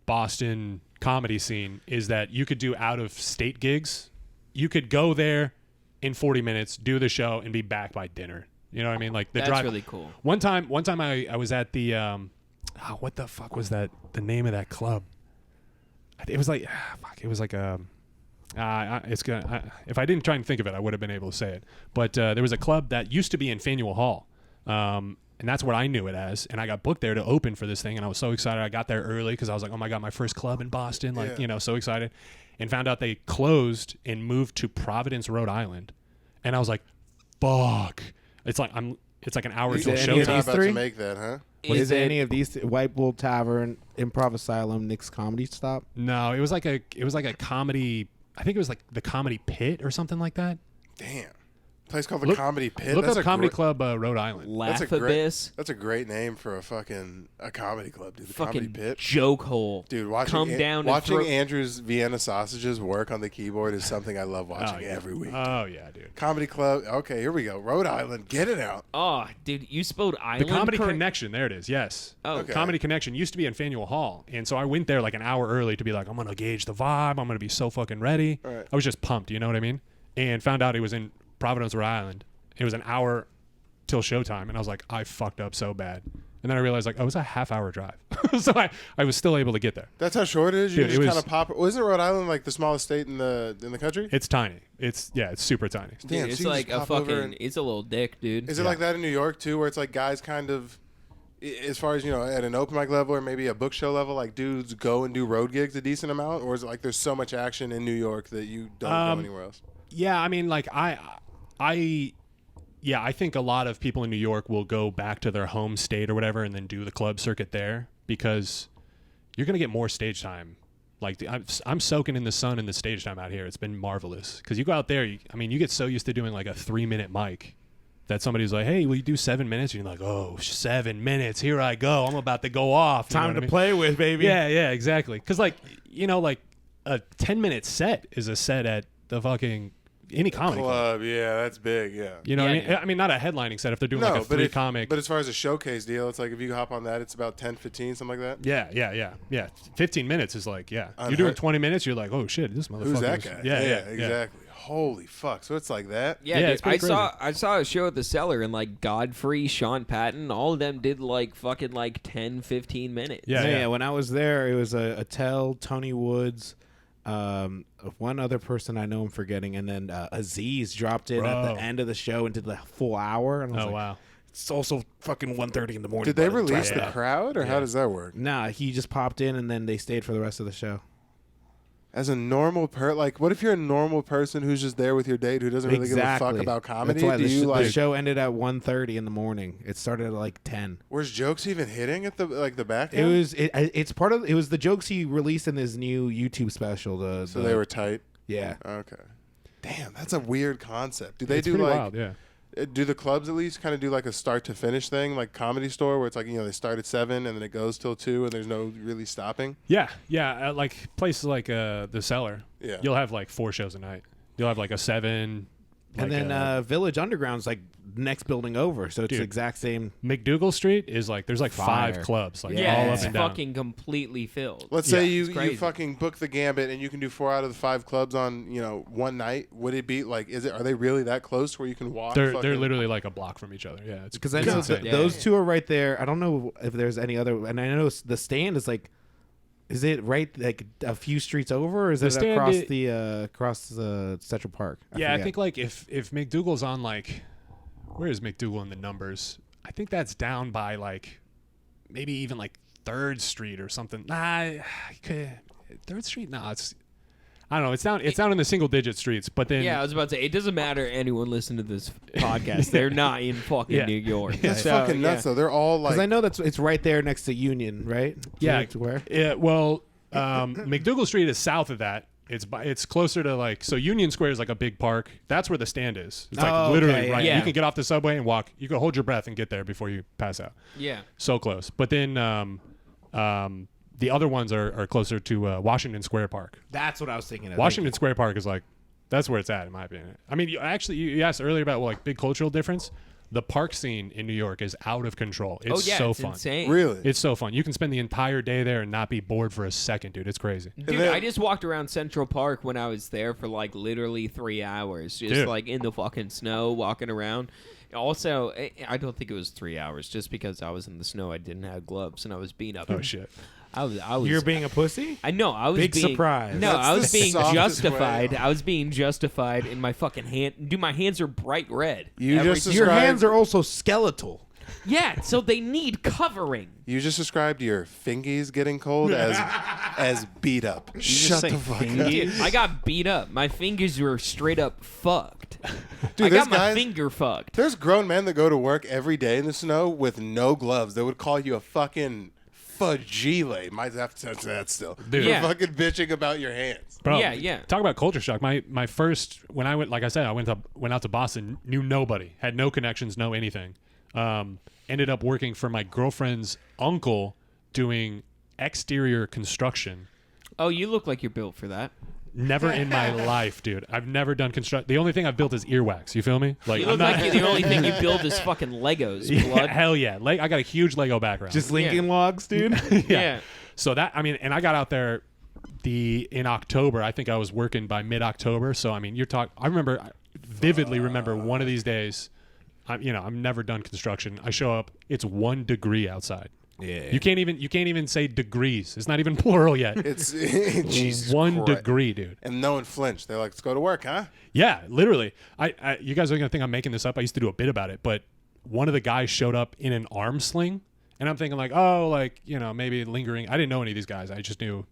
Boston comedy scene is that you could do out of state gigs. You could go there in 40 minutes, do the show, and be back by dinner. You know what I mean? Like the That's drive. really cool. One time I was at the what the fuck was that? The name of that club? It was like fuck. It was like it's gonna. If I didn't try and think of it, I would have been able to say it. But there was a club that used to be in Faneuil Hall, and that's what I knew it as. And I got booked there to open for this thing, and I was so excited. I got there early because I was like, oh my god, my first club in Boston, like so excited. And found out they closed and moved to Providence, Rhode Island, and I was like, fuck. It's like an hour till any of Not showtime. these about three? to make that, huh? Is it any of these? White Bull Tavern, Improv Asylum, Nick's Comedy Stop? No, it was like a comedy. I think it was like the Comedy Pit or something like that. Damn. Place called the Look- Comedy Pit. Look That's up a Comedy gr- Club Rhode Island. Laugh That's a great. Abyss. That's a great name for a comedy club, dude. The Comedy Fucking Pit. joke hole. Dude, watching Come down watching and throw- Andrew's Vienna sausages work on the keyboard is something I love watching yeah. every week. Oh yeah, dude. Comedy Club. Okay, here we go. Rhode Island. Get it out. Oh, dude, you spelled The island Comedy correct? Connection. There it is. Yes. Oh, Okay. Comedy Connection used to be in Faneuil Hall, and so I went there like an hour early to be like, I'm gonna gauge the vibe. I'm gonna be so fucking ready. Right. I was just pumped. You know what I mean? And found out it was in Providence, Rhode Island. It was an hour till showtime, and I was like, I fucked up so bad. And then I realized like, oh, it was a half-hour drive, so I was still able to get there. That's how short it is. You Dude, just it kind was- of pop. Wasn't Rhode Island like the smallest state in the country? It's tiny. It's super tiny. Dude, Damn, it's so you like just a pop over fucking. and- It's a little dick, dude. Is it like that in New York too, where it's like guys kind of, as far as at an open mic level or maybe a book show level, like dudes go and do road gigs a decent amount, or is it like there's so much action in New York that you don't go anywhere else? Yeah, I mean, like I think a lot of people in New York will go back to their home state or whatever and then do the club circuit there because you're going to get more stage time. Like I'm soaking in the sun in the stage time out here. It's been marvelous because you go out there. You get so used to doing like a 3-minute mic that somebody's like, hey, will you do 7 minutes? And you're like, oh, 7 minutes. Here I go. I'm about to go off. You know Time what to I mean? play with, baby. Yeah, exactly. Because like a 10-minute set is a set at the fucking any comedy club. Club, yeah, that's big, yeah. You know what I Yeah, mean? dude. I mean, not a headlining set. If they're doing like a three comic. But as far as a showcase deal, it's like if you hop on that, it's about 10, 15, something like that. Yeah. 15 minutes is like, yeah. You're Unheard- doing 20 minutes, you're like, oh shit, this motherfucker. Who's that guy? Yeah, exactly. Holy fuck! So it's like that. Yeah, Yeah, dude, it's pretty I saw a show at the Cellar and like Godfrey, Sean Patton, all of them did like fucking like 10, 15 minutes. Yeah. When I was there, it was Attell, Tony Woods, one other person I know I'm forgetting, and then Aziz dropped in at Bro. the end of the show and did the full hour. And I was Oh, like, wow. it's also fucking 1:30 in the morning. Did they bud. release Right. the crowd, or how does that work? Nah, he just popped in and then they stayed for the rest of the show. As a normal like, what if you're a normal person who's just there with your date who doesn't really give a fuck about comedy? That's why Do you the show ended at 1:30 in the morning. It started at like 10. Where's jokes even hitting at the back? It end? was it's part of it was the jokes he released in his new YouTube special. So they were tight. yeah. Okay. Damn, that's a weird concept. Do they It's do pretty like? wild, yeah. Do the clubs at least kind of do like a start to finish thing, like Comedy Store, where it's like they start at 7 and then it goes till 2 and there's no really stopping? Yeah. Like places like the Cellar. Yeah. You'll have like 4 shows a night. You'll have like a 7. And like, then Village Underground's like next building over, so it's Dude. the exact same. McDougal Street is like there's like Fire. 5 clubs like Yeah, all up it's and down. fucking completely filled. Let's say Yeah, you it's crazy. fucking book the gambit and you can do 4 out of the 5 clubs on one night. Would it be like? Are they really that close where you can walk? They're fucking- literally like a block from each other. Yeah, it's Because I it's know insane. those Yeah. two are right there. I don't know if there's any other, and I know the stand is like, is it right like a few streets over, or is The it stand across the Central Park? I forget. think like if McDougal's on like, where is McDougal in the numbers? I think that's down by like maybe even like 3rd Street or something. Nah, 3rd Street? No, I don't know. It's down in the single digit streets. But then Yeah, I was about to say it doesn't matter anyone listening to this podcast. They're not in fucking Yeah. New York. That's So, fucking nuts though. They're all like. because I know it's right there next to Union, right? Yeah. Union Square. Yeah, well, McDougal Street is south of that. It's closer to like, so Union Square is like a big park. That's where the stand is. It's like Oh, literally okay, right. yeah. You can get off the subway and walk. You can hold your breath and get there before you pass out. Yeah. So close. But then the other ones are closer to Washington Square Park. That's what I was thinking of. Washington Square Park is like, that's where it's at in my opinion. I mean, you asked earlier about like big cultural difference. The park scene in New York is out of control. It's yeah, so it's fun. insane. Really? It's so fun. You can spend the entire day there and not be bored for a second, dude. It's crazy. Dude, I just walked around Central Park when I was there for like literally 3 hours, just Dude. like in the fucking snow, walking around. Also, I don't think it was 3 hours, just because I was in the snow. I didn't have gloves and I was being up. Oh shit. I was. You're being a pussy? I know. I was Big being, surprise. No, That's I was the being softest justified. way. I was being justified in my fucking hand. Dude, my hands are bright red. You Every just time. Your Describe- hands are also skeletal. Yeah, so they need covering. You just described your fingies getting cold as beat up. just Shut say the fuck up. Dude, I got beat up. My fingers were straight up fucked. Dude, I there's got my guys- finger fucked. There's grown men that go to work every day in the snow with no gloves. They would call you a fucking fagile. Might have to touch that still. Dude. For Yeah. fucking bitching about your hands. Bro, Yeah, yeah. Talk about culture shock. My first, when I went, like I said, I went out to Boston, knew nobody, had no connections, no anything. Ended up working for my girlfriend's uncle doing exterior construction. Oh, you look like you're built for that. Never in my life, dude. I've never done construction. The only thing I've built is earwax. You feel me? Like You I'm look not. like the only thing you build is fucking Legos, Yeah, blood. hell yeah. I got a huge Lego background. Just Lincoln logs, dude. Yeah. So that, I mean, and I got out there in October. I think I was working by mid-October. So I mean, I vividly remember one of these days. I've never done construction. I show up. It's 1 degree outside. Yeah. You can't even say degrees. It's not even plural yet. It's Jesus 1 Christ. degree, dude. And no one flinched. They're like, let's go to work, huh? Yeah, literally. You guys are gonna think I'm making this up. I used to do a bit about it, but one of the guys showed up in an arm sling, and I'm thinking like, oh, like maybe lingering. I didn't know any of these guys. I just knew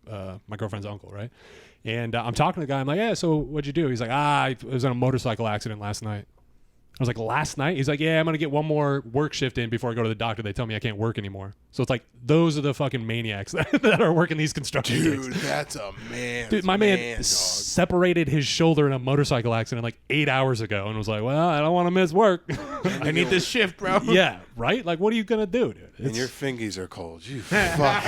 my girlfriend's uncle, right? And I'm talking to the guy. I'm like, yeah. So what'd you do? He's like, I was in a motorcycle accident last night. I was like, last night? He's like, yeah, I'm going to get one more work shift in before I go to the doctor. They tell me I can't work anymore. So it's like, those are the fucking maniacs that are working these construction gigs. Dude, that's a man. Dude, my man dog. separated his shoulder in a motorcycle accident like 8 hours ago and was like, well, I don't want to miss work. I need this shift, bro. Yeah, right? Like, what are you going to do, dude? And your fingies are cold. You fuck.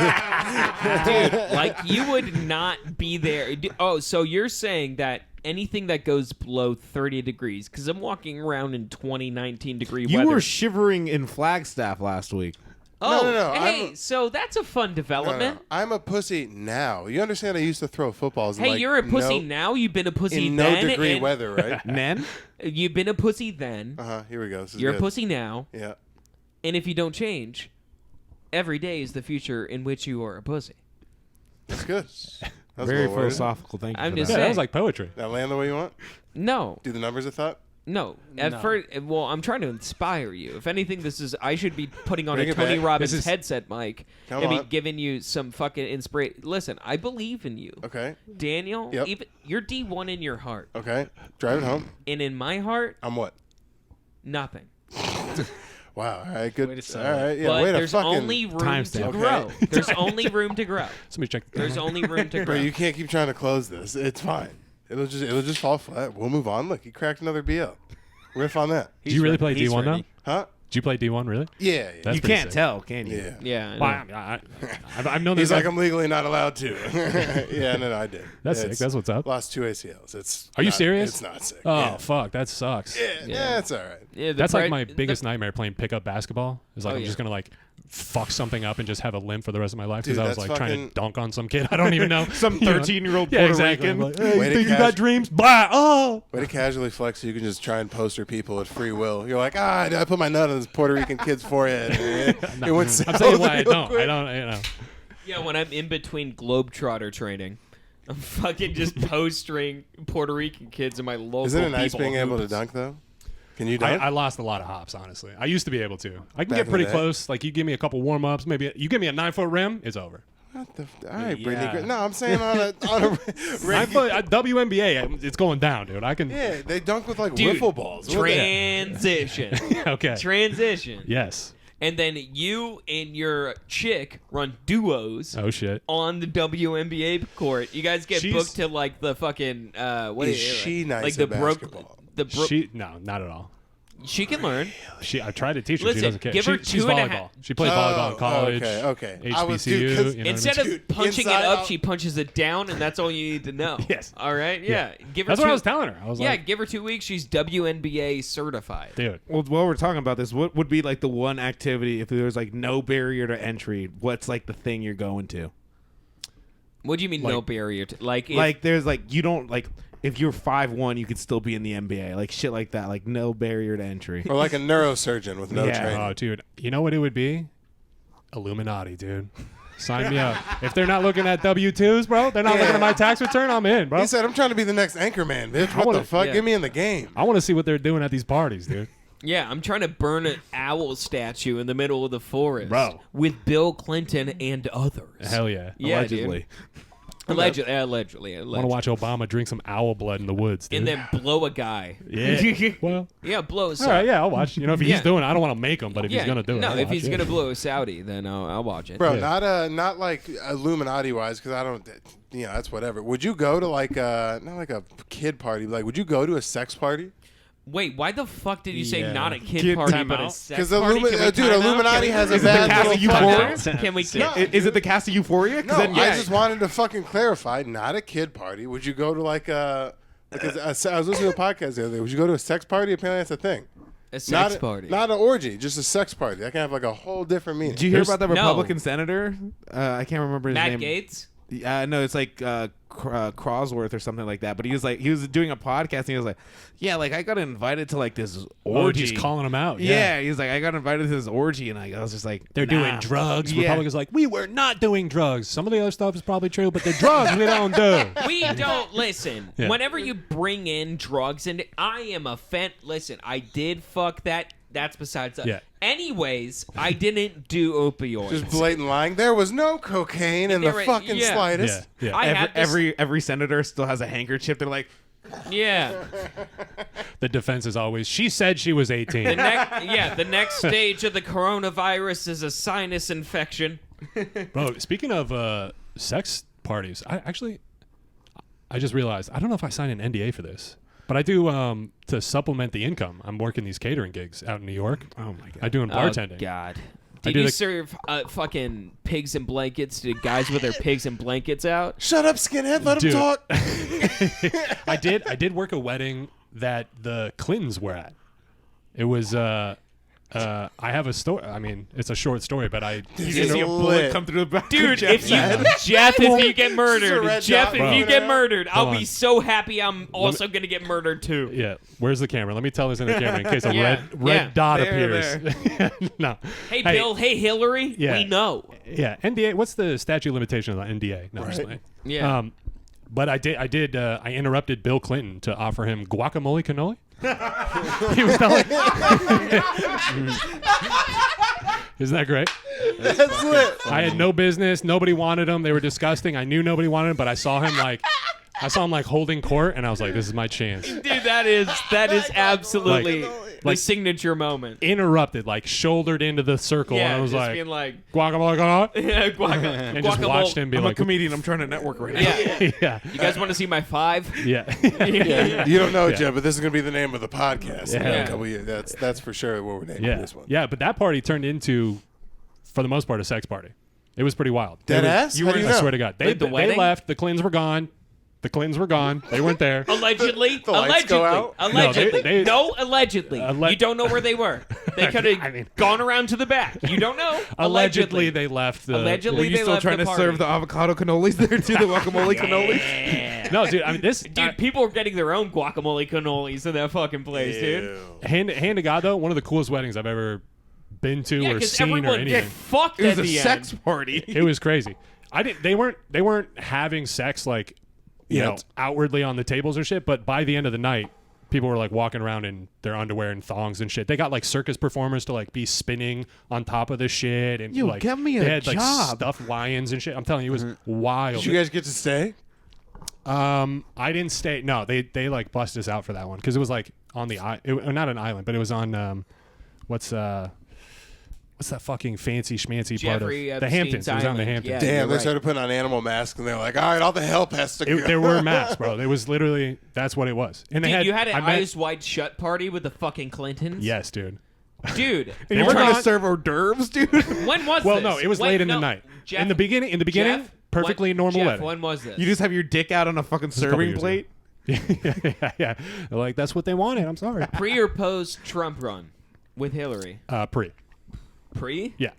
Dude, like you would not be there. Oh, so you're saying that anything that goes below 30 degrees, because I'm walking around in 2019 degree You weather. were shivering in Flagstaff last week. Oh, No, hey, so that's a fun No, development. no, I'm a pussy now. You understand I used to throw footballs in Hey, like you're a pussy no, now. You've been a pussy in no then. degree and weather, right? Nen? You've been a pussy then. Here we go. This is You're good. a pussy now. Yeah. And if you don't change, every day is the future in which you are a pussy. That's good. That's Very well worded. philosophical. Thank you I'm for just Yeah, that. that saying. was like poetry. That land the way you want? No, Do the numbers of thought? no. At first, well, I'm trying to inspire you. If anything, I should be putting on Bring a it Tony back. Robbins This is- headset mic Come and be on. giving you some fucking inspiration. Listen, I believe in you. Okay. Daniel, Yep. even you're D1 in your heart. Okay. Drive it home. And in my heart, I'm what? nothing. Wow. All right. Good. Way to All sell it. right. Yeah. but Way to there's fucking. only room to timestamp. grow. Okay. There's only room to grow. Somebody check. There's only room to Bro, grow. you can't keep trying to close this. It's fine. It'll just fall flat. We'll move on. Look, he cracked another BL. Riff on that. Did you really play He's D1 though? ready. Huh? Did you play D1 really? Yeah. Yeah. That's You pretty can't sick. tell, can you? yeah. Yeah. I know. Well, I've known He's this. like, I'm legally not allowed to. Yeah, no, I did. That's Yeah, sick. it's- That's what's up. Lost 2 ACLs. It's. Are you not- serious? It's not sick. Oh yeah. fuck, that sucks. Yeah, it's all right. Yeah, the That's like pre- my the- biggest nightmare playing pickup basketball. Is like Oh, I'm yeah. just gonna like fuck something up and just have a limp for the rest of my life because Dude, I was that's like trying fucking- to dunk on some kid I don't even know. Some You know? 13-year-old Yeah, Puerto exactly. Rican. I'm like, hey, Way you to think you catch- got dreams? Blah. Oh. Way to casually flex so you can just try and poster people at free will. You're like, I put my nut on this Puerto Rican kid's forehead. It went south I'm saying why I real don't. quick. I don't. You know. Yeah, when I'm in between Globetrotter training, I'm fucking just postering Puerto Rican kids in my local. Isn't it nice people being able to hoops. dunk though? Can you dunk? I lost a lot of hops, honestly. I used to be able to. I can Back get in pretty the day? close. Like, you give me a couple warm ups, maybe you give me a 9-foot rim, it's over. What the all right, Yeah. Brittany. Gray- No, I'm saying on a 9-foot WNBA, it's going down, dude. I can. Yeah, they dunk with like Dude, wiffle balls. What the- Transition. Okay. Transition. Yes. And then you and your chick run duos Oh shit. on the WNBA court. You guys get She's- booked to like the fucking what Is it- she nice like the at broke basketball? the bro- No, not at all. She can learn. I tried to teach her. Listen, She doesn't care. give her She's 2.5 volleyball. She played volleyball in college. Okay. HBCU. I was, dude, 'cause you know Instead what I mean? of punching it inside up, out- she punches it down, and that's all you need to know. Yes. All right. Yeah. Give her That's what I was telling her. I was Yeah. like, Give her 2 weeks. She's WNBA certified. dude. Well, while we're talking about this, what would be like the one activity if there was like no barrier to entry? What's like the thing you're going to? What do you mean Like- no barrier? Like, if, Like there's like you don't like if you're 5'1", you could still be in the NBA, like shit like that, like no barrier to entry. Or like a neurosurgeon with no Yeah. training. Oh, dude. You know what it would be? Illuminati, dude. Sign me up. If they're not looking at W-2s, bro, they're not looking at my tax return, I'm in, bro. He said, I'm trying to be the next anchor man, bitch. What wanna- the fuck? yeah. Get me in the game. I want to see what they're doing at these parties, dude. yeah, I'm trying to burn an owl statue in the middle of the forest, Bro. with Bill Clinton and others. Hell yeah. Yeah, Allegedly. dude. Allegedly. I want to watch Obama drink some owl blood in the woods, dude. And then blow a guy. Yeah. Well, Yeah, blow a all right, yeah, I'll watch. You know, if he's Yeah. doing it, I don't want to make him, but if he's going to do it, no, I'll if watch he's it. gonna blow a Saudi, then I'll watch it. Bro, Yeah. not like Illuminati wise, because I don't, you know, that's whatever. Would you go to like not like a kid party, like would you go to a sex party? Wait, why the fuck did you say Yeah. not a kid Kid party time but a out? sex Because party? Can we dude, time out? Illuminati Can has we- a bad cast little of Euphoria? fucking- Can we? No. Is it the cast of Euphoria? 'Cause No, then, I yeah. just wanted to fucking clarify. Not a kid party. Would you go to like a? Because I was listening to a podcast the other day. Would you go to a sex party? Apparently, that's a thing. A sex Not party. Not an orgy. Just a sex party. That can have like a whole different meaning. Did you hear There's- about the No. Republican senator? I can't remember his Matt name. Gates. No, it's like Crosworth or something like that. But he was doing a podcast and he was like, yeah, like I got invited to like this Oh, orgy. he's calling him out. Yeah, he's like, I got invited to this orgy, and I was just like, They're doing drugs. Yeah. Republicans like, we were not doing drugs. Some of the other stuff is probably true, but the drugs we don't do. We don't listen. Yeah. Whenever you bring in drugs, and I am Listen, I did fuck that. That's besides that. Yeah. Anyways, I didn't do opioids. Just blatant lying. There was no cocaine in the There was- fucking yeah. slightest. Yeah, yeah. I had this- every senator still has a handkerchief. They're like, Yeah. The defense is always, she said she was 18. The next stage of the coronavirus is a sinus infection. Bro, speaking of sex parties, I just realized, I don't know if I signed an NDA for this, but I do to supplement the income. I'm working these catering gigs out in New York. oh my god. I'm doing bartending. Oh, God. I Did do you the- serve fucking pigs and blankets to guys with their pigs and blankets out? Shut up, skinhead. Let him Dude. talk. I did work a wedding that the Clintons were at. It was I have a story. I mean, it's a short story, but I You This just is see a bullet lit. come through the back. Dude, of Jeff's if you head. Jeff, if you get a murdered, red Jeff, dot if Bro. you get murdered, I'll Hold be on. so happy. I'm also gonna get murdered too. yeah. Where's the camera? Let me tell this in the camera in case a Yeah, red yeah. dot There, appears. No. Hey, Bill. Hey, Hillary. Yeah. We know. Yeah, NDA. What's the statute of limitations on NDA? No, I'm just playing. Yeah. But I interrupted Bill Clinton to offer him guacamole cannoli. He was telling. Isn't that great? That's lit. I had no business. Nobody wanted them. They were disgusting. I knew nobody wanted them, but I saw him like holding court, and I was like, "This is my chance." Dude, that is absolutely Like- the signature moment. Interrupted, like shouldered into the circle, Yeah, and I was just like, being like, "Guacamole cannoli," yeah, and just watched him be I'm a like, comedian. I'm trying to network right now. Yeah. "Yeah, You guys want to see my 5? yeah." Yeah, you don't know it Yeah. yet, but this is gonna be the name of the podcast in Yeah. a couple years. That's for sure what we're naming Yeah, this one. yeah, but that party turned into, for the most part, a sex party. It was pretty wild. Dead They were- ass? How do you I know? swear to God, Like the they wedding? left. The Clintons were gone. They weren't there. Allegedly. The lights go out? Allegedly. they- No, allegedly. Alle- You don't know where they were. They could have I mean- gone around to the back. You don't know. Allegedly, they left. The, Allegedly. Were you They still left trying the to party. serve the avocado cannolis there too? The guacamole cannolis? No, dude. I mean, this Dude, people were getting their own guacamole cannolis in that fucking place, dude. hand to God though, one of the coolest weddings I've ever been to Yeah, or because seen or everyone anything. get fucked It was at a the sex end. party. It was crazy. They weren't having sex like you know Yet. outwardly on the tables or shit, but by the end of the night, people were like walking around in their underwear and thongs and shit. They got like circus performers to like be spinning on top of the shit and You like get me they a had like job. stuffed lions and shit. I'm telling you, it was wild. Did you guys get to stay? I didn't stay. No, they like busted us out for that one because it was like on the not an island, but it was on what's what's that fucking fancy schmancy Jeffrey part of the Epstein's Hamptons? It was on the Island. Hamptons. Yeah. Damn, you're they right. started putting on animal masks, and they're like, all right, all the help has to go. There were masks, bro. It was literally that's what it was. And they Dude, had you had an I met- eyes wide shut party with the fucking Clintons? Yes, dude. Dude. And you're Hold trying on. to serve hors d'oeuvres, dude. When was Well, this? no, it was When- late in no, the night. Jeff, In the beginning, Jeff, perfectly when, normal Jeff, wedding. when was this? You just have your dick out on a fucking a couple serving years plate. yeah. They're like, that's what they wanted. I'm sorry. Pre or post Trump run with Hillary? Pre. Pre? Yeah.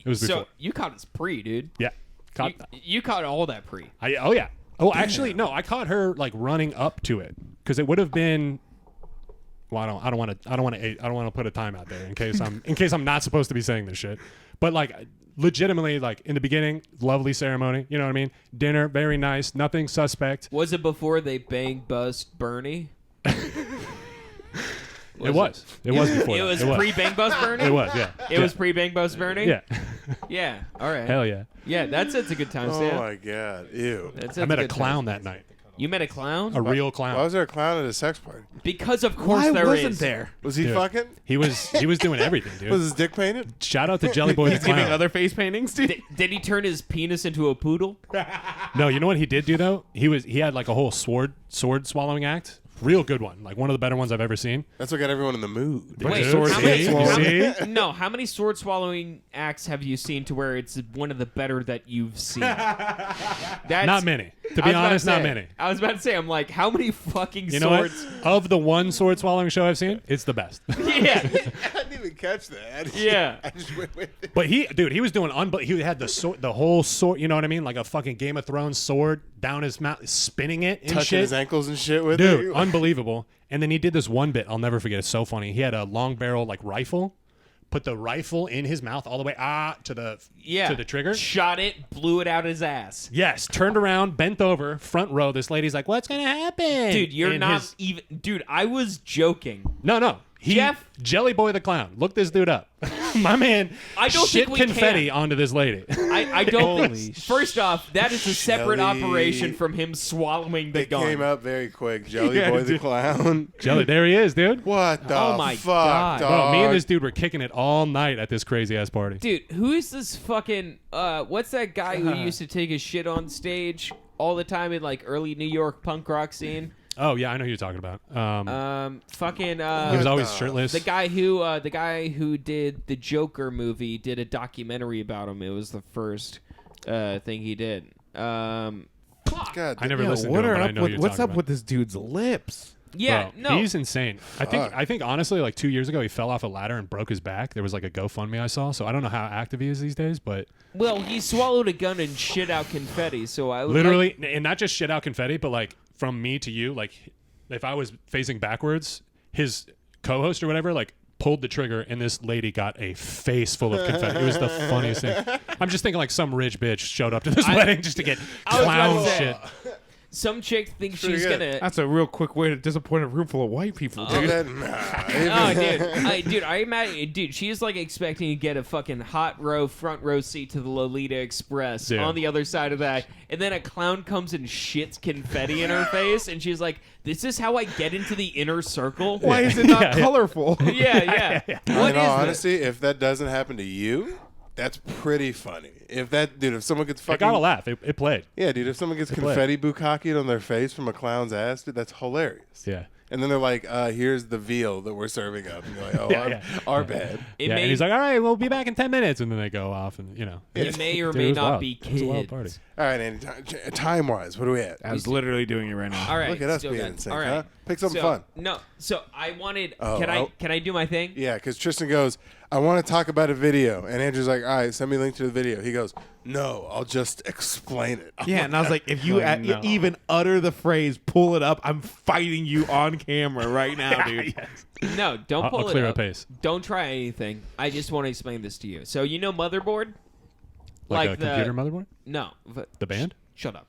It was before. So you caught us pre, dude. Yeah. Caught, You caught all that pre. oh yeah. Oh, actually, no. I caught her like running up to it because it would have been. Well, I don't want to put a time out there in case I'm not supposed to be saying this shit. But like, legitimately, like in the beginning, lovely ceremony. You know what I mean? Dinner, very nice. Nothing suspect. Was it before they bang bust Bernie? It was before. It that. was It was. pre bang bust Bernie? It was. Yeah. It was pre bang bust Bernie? Yeah. Yeah. All right. Hell yeah. Yeah, that's a good time, Oh Sam. my god, ew. I met a clown that night. You met a clown? A real Why clown. was there a clown at a sex party? Because of course Why there wasn't is. there? Was he Dude. fucking? He was doing everything, dude. Was his dick painted? Shout out to Jelly Boy the He's giving Clown. other face paintings, dude. Did he turn his penis into a poodle? No, you know what he did do though? He had like a whole sword swallowing act. Real good one. Like one of the better ones I've ever seen. That's what got everyone in the mood. Wait, Dude, how many- see? how You many- see? No, how many sword swallowing acts have you seen to where it's one of the better that you've seen? That's, Not many. To I be was about honest, to not say- many. I was about to say, I'm like, how many fucking You know swords? what? Of the one sword swallowing show I've seen, it's the best. Yeah, I didn't even catch that. yeah. I just went with it. But he was doing he had the whole sword, you know what I mean? Like a fucking Game of Thrones sword down his mouth, spinning it and Touching shit. his ankles and shit with Dude, it. unbelievable. And then he did this one bit I'll never forget. It's so funny. He had a long barrel like rifle, put the rifle in his mouth all the way to the trigger. Shot it, blew it out his ass. Yes, turned around, bent over, front row. This lady's like, "What's gonna happen?" Dude, you're And not his- even. Dude, I was joking. No. Jeff? Jelly Boy the Clown. Look this dude up. My man. I don't shit think we confetti can. onto this lady. I don't think. First off, that is a separate Jelly. operation from him swallowing the It gun. came up very quick. Jelly Yeah, Boy the dude. Clown. Jelly, there he is, dude. What the Oh my fuck, God. Bro, dog? me and this dude were kicking it all night at this crazy ass party. Dude, who is this fucking what's that guy who used to take his shit on stage all the time in like early New York punk rock scene? Oh yeah, I know who you're talking about. Fucking he was always shirtless. the guy who did the Joker movie did a documentary about him. It was the first thing he did. God, I never Yo, listened what to him, are but I up know with, who you're what's talking up about. with this dude's lips? Yeah, Bro, no. he's insane. I think honestly, like 2 years ago, he fell off a ladder and broke his back. There was like a GoFundMe I saw, so I don't know how active he is these days, but Well, he swallowed a gun and shit out confetti, so I would literally, and not just shit out confetti, but like from me to you, like if I was facing backwards, his co-host or whatever, like pulled the trigger and this lady got a face full of confetti. It was the funniest thing. I'm just thinking like some rich bitch showed up to this wedding just to get I was about clown to say, shit. Some chick thinks Pretty she's good. gonna. That's a real quick way to disappoint a room full of white people, Oh, dude. I imagine, dude, she's like expecting to get a fucking hot row, front row seat to the Lolita Express Dude. on the other side of that, and then a clown comes and shits confetti in her face, and she's like, "This is how I get into the inner circle." Why is it not Yeah, yeah. colorful? Yeah. What In is all this? honesty, if that doesn't happen to you, that's pretty funny. If someone gets I fucking gotta laugh. It played. yeah, dude, if someone gets confetti bukkakied on their face from a clown's ass, dude, that's hilarious. Yeah. And then they're like, here's the veal that we're serving up. And you're like, oh, Yeah, our yeah. bad. It Yeah, may, and he's like, "All right, we'll be back in 10 minutes," and then they go off, and you know, it may or Dude, it may was not wild. be It was a wild kids. party. All right, Andy, time-wise, what are we at? I was literally doing it right now. All right, Look at us still being good. in sync, All right. huh? Pick something So- fun. No, so I wanted. Oh, Can I do my thing? Yeah, because Tristan goes, I want to talk about a video. And Andrew's like, all right, send me a link to the video. He goes, no, I'll just explain it. I'm Yeah, and I was like, if you Like, no. even utter the phrase "pull it up," I'm fighting you on camera right now, dude. No, don't I'll pull it clear a up. pace. Don't try anything. I just want to explain this to you. So you know Motherboard? Like, Like a the- computer motherboard. No. But The band. shut up.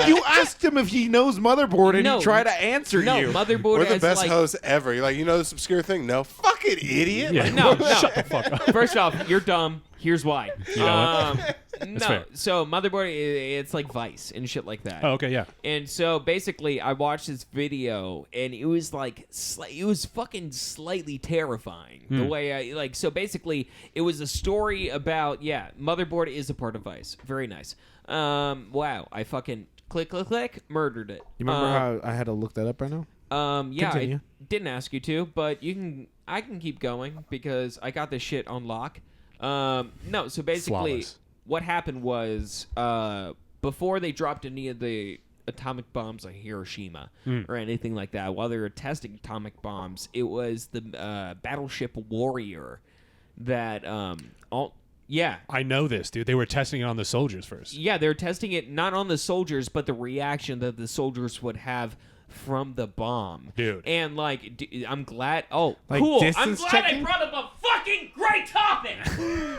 You asked him if he knows motherboard, and No. he tried to answer No, you. Motherboard We're the has best like, hosts ever. You're like, you know this obscure thing? No. Fucking idiot. Yeah. No, no. Shut the fuck up. First off, you're dumb. Here's why. You know what? No, fair. so Motherboard, it's like Vice and shit like that. Oh, okay, yeah. And so basically, I watched this video, and it was like, it was fucking slightly terrifying. The way I, like, so basically, it was a story about, Motherboard is a part of Vice. Very nice. Wow, I fucking click, murdered it. You remember how I had to look that up right now? Yeah, Continue. I didn't ask you to, but I can keep going because I got this shit on lock. No, so basically, Flawless. what happened was before they dropped any of the atomic bombs on Hiroshima or anything like that, while they were testing atomic bombs, it was the battleship Warrior that I know this, dude. They were testing it on the soldiers first. Yeah, they were testing it not on the soldiers, but the reaction that the soldiers would have from the bomb. Dude. And, like, I'm glad... Oh, Like cool. I'm distance glad checking? I brought up a fucking great topic!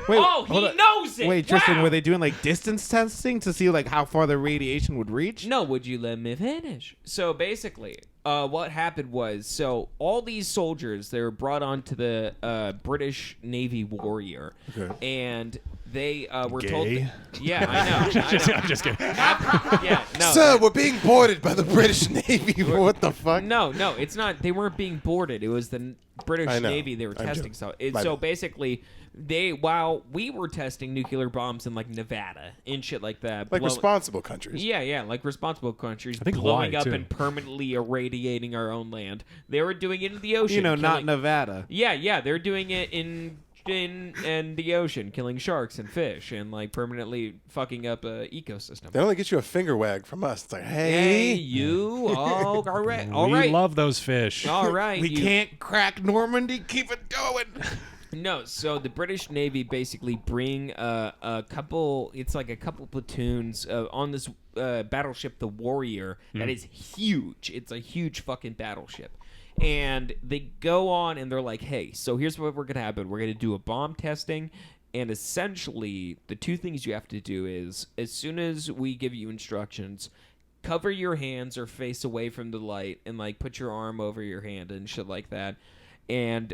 Wait, oh, hold he on. knows it! Wait, Tristan, Wow. were they doing like distance testing to see like how far the radiation would reach? No, would you let me finish? So, basically, what happened was... So, all these soldiers, they were brought onto the British Navy Warrior. Okay. And... They were Gay? told... Yeah, I know. I'm just kidding. Yeah, no. Sir, we're being boarded by the British Navy. What the fuck? No, it's not. They weren't being boarded. It was the British I know. Navy they were I'm testing. joking. So, My so bad. basically, while we were testing nuclear bombs in like Nevada and shit like that, Like responsible countries. Yeah, like responsible countries I think blowing Hawaii, up too. and permanently irradiating our own land. They were doing it in the ocean. You know, not killing- Nevada. Yeah, they're doing it in the ocean, killing sharks and fish, and like permanently fucking up a ecosystem. They only get you a finger wag from us. It's like, Hey, hey, you! Oh, all right, all we right, love those fish. all right. We you- can't crack Normandy. Keep it going. No, so the British Navy basically bring a couple. It's like a couple platoons on this battleship, the Warrior, that is huge. It's a huge fucking battleship, and they go on and they're like, "Hey, so here's what we're gonna happen. We're gonna do a bomb testing." And essentially, the two things you have to do is, as soon as we give you instructions, cover your hands or face away from the light, and like put your arm over your hand and shit like that. And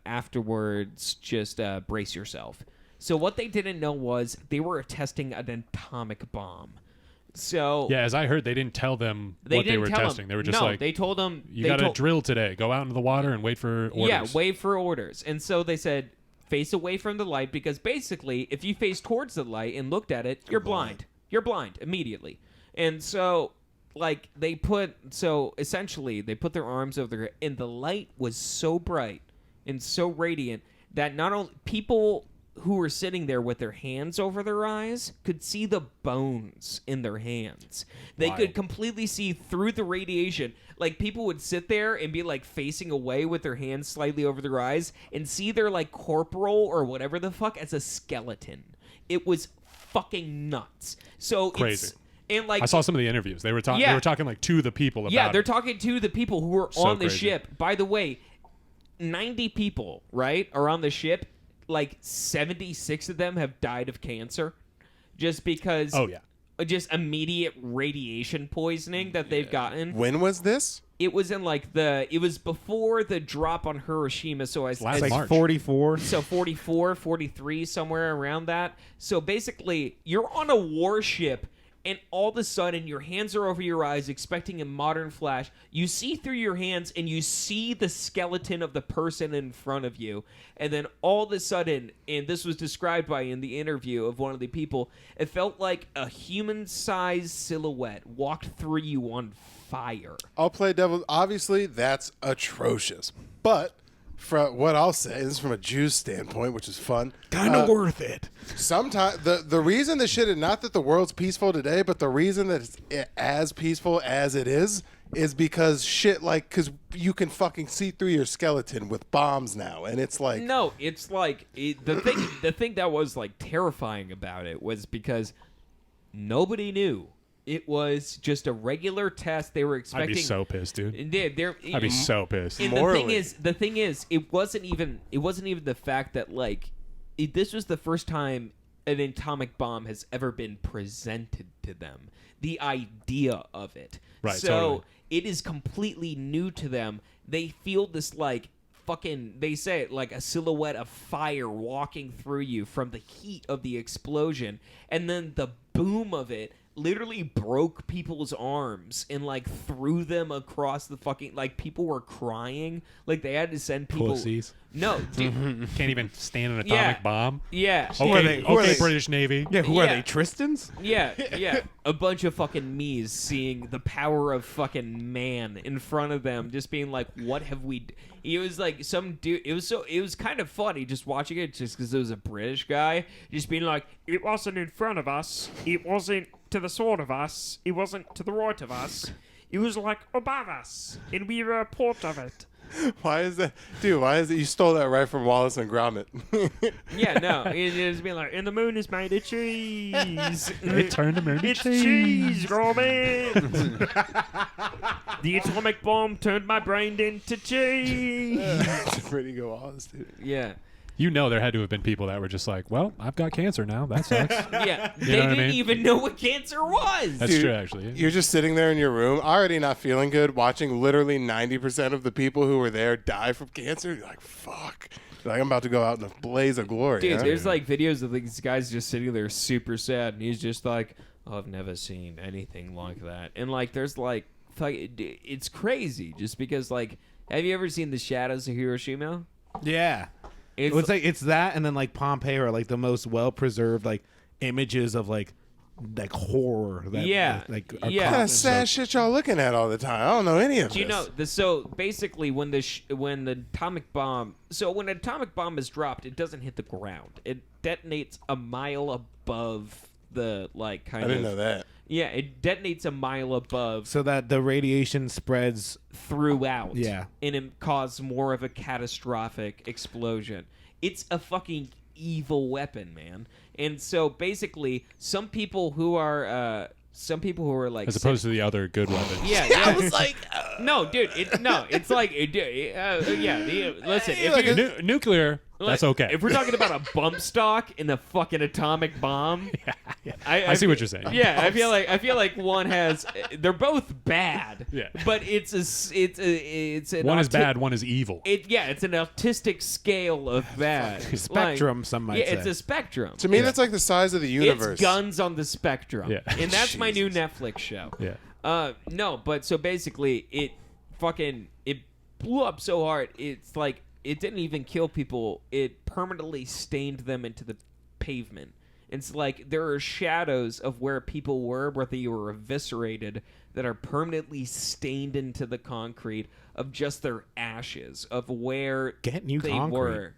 afterwards, just brace yourself. So what they didn't know was they were testing an atomic bomb. So Yeah, as I heard, they didn't tell them what they were tell testing. them. They were just no, like, they told them you they got to told- drill today. Go out into the water and wait for orders. Yeah, wait for orders. And so they said, face away from the light, because basically, if you face towards the light and looked at it, you're blind. You're blind immediately. And so, like, essentially, they put their arms over their, and the light was so bright and so radiant that not only people who were sitting there with their hands over their eyes could see the bones in their hands. They Wild. could completely see through the radiation. Like, people would sit there and be like facing away with their hands slightly over their eyes and see their like corporal or whatever the fuck as a skeleton. It was fucking nuts. So Crazy. And like I saw some of the interviews. They were talking. Yeah. They were talking like to the people about. yeah, they're it. talking to the people who were So on the crazy. ship. By the way, 90 people, right, are on the ship. Like 76 of them have died of cancer just because Oh yeah. just immediate radiation poisoning that they've gotten. when was this? It was in like it was before the drop on Hiroshima, so Last It's like March. 44. so 44, 43, somewhere around that. So basically, you're on a warship, and all of a sudden, your hands are over your eyes, expecting a modern flash. You see through your hands, and you see the skeleton of the person in front of you. And then all of a sudden, and this was described by in the interview of one of the people, it felt like a human-sized silhouette walked through you on fire. I'll play devil. Obviously, that's atrocious. But from what I'll say, this is from a Jew's standpoint, which is fun. Kind of worth it. Sometimes the reason this shit is not that the world's peaceful today, but the reason that it's as peaceful as it is because shit like because you can fucking see through your skeleton with bombs now, and it's like No, it's like the thing that was like terrifying about it was because nobody knew. It was just a regular test. They were I'd expecting. be so pissed, dude. I'd be so pissed. And Morally. the thing is, it wasn't even the fact that like this was the first time an atomic bomb has ever been presented to them. The idea of it, Right, So totally. it is completely new to them. They feel this like they say like a silhouette of fire walking through you from the heat of the explosion, and then the boom of it literally broke people's arms and like threw them across the fucking, like people were crying, like they had to send people. Pussies. No, dude. Can't even stand an atomic Yeah. bomb. Yeah. Okay, Who are they? British Navy. Yeah, who are Yeah. they? Tristans? Yeah. A bunch of fucking me's seeing the power of fucking man in front of them, just being like, "What have we?" It was like some dude. It was kind of funny just watching it, just because it was a British guy, just being like, "It wasn't in front of us. It wasn't to the side of us. It wasn't to the right of us. It was like above us, and we were a part of it." Why is that, dude? Why is it? You stole that right from Wallace and Gromit. Yeah, no, it just being like, "And the moon is made of cheese." It turned to moon It's cheese, Robin. The atomic bomb turned my brain into cheese. That's a pretty good Wallace, dude. Yeah. You know there had to have been people that were just like, well, I've got cancer now. That sucks. Yeah. You They know what I didn't mean? even know what cancer was. That's Dude, true, actually. You're just sitting there in your room, already not feeling good, watching literally 90% of the people who were there die from cancer. You're like, fuck. You're like, I'm about to go out in a blaze of glory. Dude, huh? there's like videos of these guys just sitting there super sad, and he's just like, "Oh, I've never seen anything like that." And like, there's like, it's crazy just because like, have you ever seen The Shadows of Hiroshima? Yeah. It's like it's that, and then like Pompeii are like the most well preserved like images of like horror. That, Yeah. like Yeah. What kind caught- of sad shit y'all looking at all the time? I don't know any of Do you this. know so basically when the atomic bomb when an atomic bomb is dropped, it doesn't hit the ground. It detonates a mile above the like kind I of didn't know that. Yeah, it detonates a mile above so that the radiation spreads. throughout. Yeah. And it causes more of a catastrophic explosion. It's a fucking evil weapon, man. And so basically some people who are like As opposed to the other good weapons. yeah, I was like, no, dude, it's like, listen, if you Nuclear, that's okay. If we're talking about a bump stock and a fucking atomic bomb, I see what you're saying. Yeah, I feel like one has. They're both bad. Yeah. But it's an One is bad, one is evil. It's an autistic scale of bad. Spectrum, some might It's say. a spectrum. To me, that's like the size of the universe. It's guns on the spectrum. Yeah. And that's my new Netflix show. Yeah. No, but so basically it blew up so hard, it's like it didn't even kill people. It permanently stained them into the pavement. It's like there are shadows of where people were, where they were eviscerated, that are permanently stained into the concrete of just their ashes, of where Get new they concrete. were.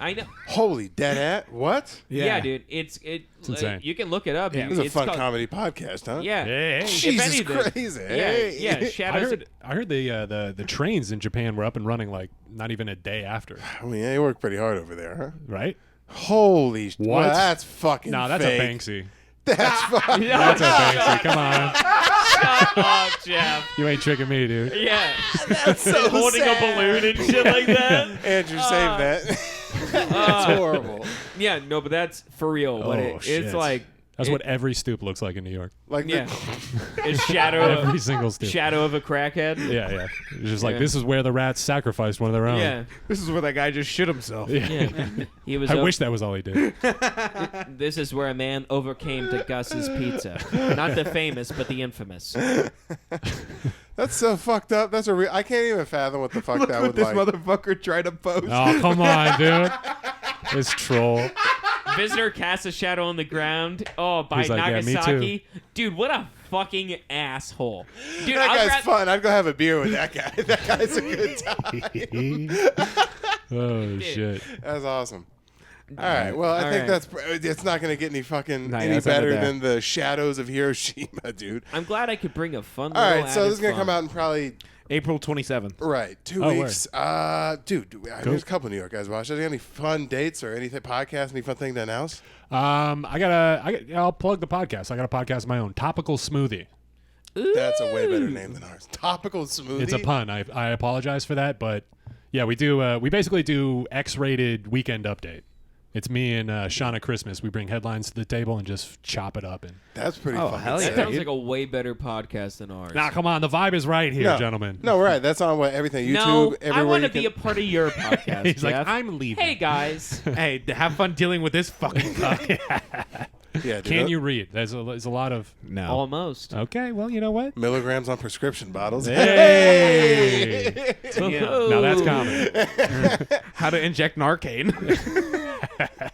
I know. Holy dead at what? Yeah, dude. It's insane. you can look it up. This is a It's fun called- comedy podcast, huh? Yeah. Hey. If Jesus anything- crazy. Yeah, Hey. yeah. Shadows. I heard the trains in Japan were up and running like not even a day after, I mean, they work pretty hard over there, huh? right? Holy What? Well, that's fucking No, that's fake. a Banksy. That's fucking That's a Banksy. Come on. Shut up, Jeff. You ain't tricking me, dude. Yeah. That's so Holding sad. a balloon and shit like that. Andrew, save that. That's horrible. Yeah, no, but that's for real. But Oh, it's shit. like That's what every stoop looks like in New York. Like yeah, the, it's shadow Every single stoop. shadow of a crackhead. Yeah. It's just like, Yeah. this is where the rats sacrificed one of their own. Yeah, This is where that guy just shit himself. yeah. He was. I wish that was all he did. This is where a man overcame to Gus's Pizza, not the famous, but the infamous. that's so fucked up. That's a real. I can't even fathom what the fuck Look that what would this like. motherfucker tried to post. Oh, come on, dude. This troll. Visitor casts a shadow on the ground. Oh, by He's like, yeah, me Nagasaki. Dude, what a fucking asshole. Dude, That I'd guy's rather- fun. I'd go have a beer with that guy. That guy's a good time. Oh, shit. That's awesome. All right. Well, I All think right. it's not going to get any fucking Nah, any that's under better that. than the Shadows of Hiroshima, dude. I'm glad I could bring a fun All little right. So this is added going to come fun. out in probably April 27th. right 2 Oh, weeks. Dude, there's a couple of New York guys watching. Got any fun dates or anything? Podcasts? Any fun thing to announce? I'll plug the podcast. I got a podcast of my own. Topical Smoothie. That's a way better name than ours. Topical smoothie. It's a pun. I apologize for that, but yeah, we do. We basically do X-rated Weekend Update. It's me and Shauna Christmas. We bring headlines to the table and just chop it up. And That's pretty Oh, fucking hell sick. That sounds like a way better podcast than ours. come on, the vibe is right here, gentlemen. No, right. That's on what everything. YouTube, No, everywhere. I want to you be a can- part of your podcast, He's like, Jeff. I'm leaving. Hey, guys. Hey, have fun dealing with this fucking guy. Yeah, dude, Can you read? There's a lot of. No. Almost. Okay, well, you know what? milligrams on prescription bottles? Hey, Woohoo. now that's comedy. How to inject Narcan.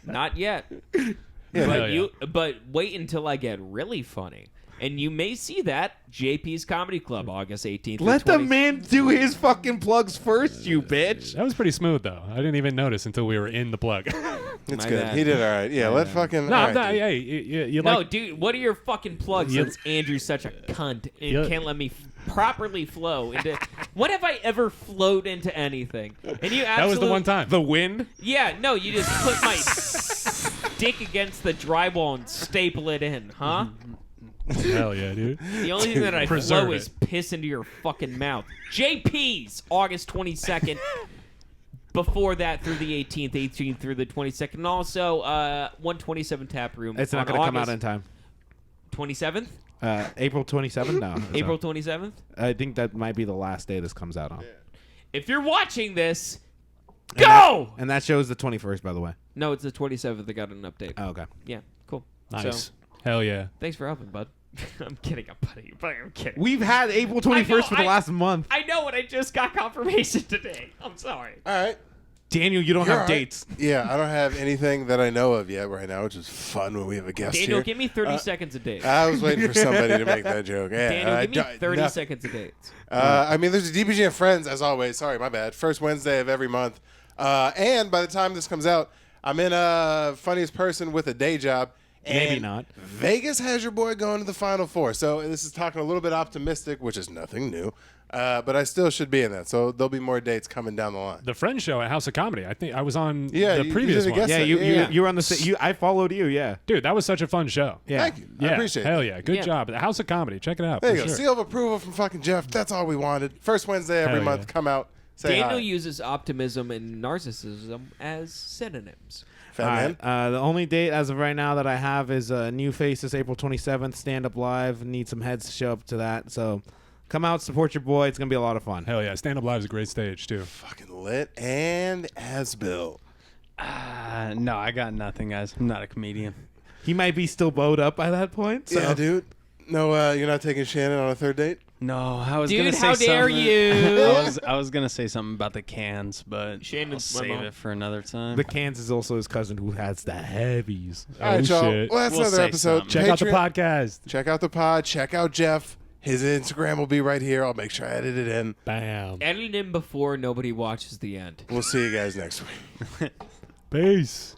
Not yet. Yeah, hell yeah. But wait until I get really funny. And you may see that JP's Comedy Club, August 18th. through Let the 20th. man do his fucking plugs first, you bitch. That was pretty smooth, though. I didn't even notice until we were in the plug. It's My good. bad. He did all right. Yeah, let fucking. No, all I'm right, not. dude. Hey, you No, like? dude, what are your fucking plugs You- since Andrew's such a cunt and You- can't let me properly flow into... When have I ever flowed into anything? And you That was the one time. The wind? Yeah, no, you just put my dick against the drywall and staple it in, huh? Hell yeah, dude. The only thing that I Preserve flow it. is piss into your fucking mouth. JP's, August 22nd. Before that, through the 18th through the 22nd. And also, 127 Tap Room. It's not on going to come out August in time. 27th? April 27th? No. it's April not. 27th? I think that might be the last day this comes out on. If you're watching this, And go! And that show's the 21st, by the way. No, it's the 27th. They got an update. Oh, okay. Yeah, cool. Nice. So, Hell yeah. thanks for helping, bud. I'm kidding. I'm kidding. We've had April 21st for the last month. I know, and I just got confirmation today. I'm sorry. All right. Daniel, you don't You're have all right. dates. Yeah, I don't have anything that I know of yet right now, which is fun when we have a guest Daniel, here. give me 30 seconds a date. I was waiting for somebody to make that joke. Yeah, Daniel, give me I- 30 nothing. seconds a date. I mean, there's a DBG and Friends, as always. Sorry, my bad. First Wednesday of every month. And by the time this comes out, I'm in Funniest Person with a day job. And Maybe not. Vegas has your boy going to the Final Four. So this is talking a little bit optimistic, which is nothing new. But I still should be in that. So there'll be more dates coming down the line. The Friends show at House of Comedy. I think I was on Yeah, the you previous did a one. guest Yeah, set. you you were on the I followed you, yeah. Dude, that was such a fun show. Yeah. Thank you. Yeah, I appreciate hell it. yeah. Good Yeah. job. The House of Comedy. Check it out. There for you go. sure. Seal of approval from fucking Jeff. That's all we wanted. First Wednesday every Hell month. yeah. Come out. Say Daniel hi. uses optimism and narcissism as synonyms. Fat man. The only date as of right now that I have is New Faces, April 27th, Stand Up Live. Need some heads to show up to that. So come out, support your boy. It's going to be a lot of fun. Hell yeah. Stand Up Live is a great stage, too. Fucking lit. And Asbill. No, I got nothing, guys. I'm not a comedian. He might be still bowed up by that point. So. Yeah, dude. No, you're not taking Shannon on a third date? No, I was Dude, gonna say how dare something. you? I was gonna say something about the cans, but Shannon's I'll my save mom. it for another time. The Cans is also his cousin who has the heavies. All right, y'all. shit. Well, that's We'll another say episode. something. Check out the Patreon- podcast. Check out the pod. Check out Jeff. His Instagram will be right here. I'll make sure I edit it in. Bam. Edit him before nobody watches the end. We'll see you guys next week. Peace.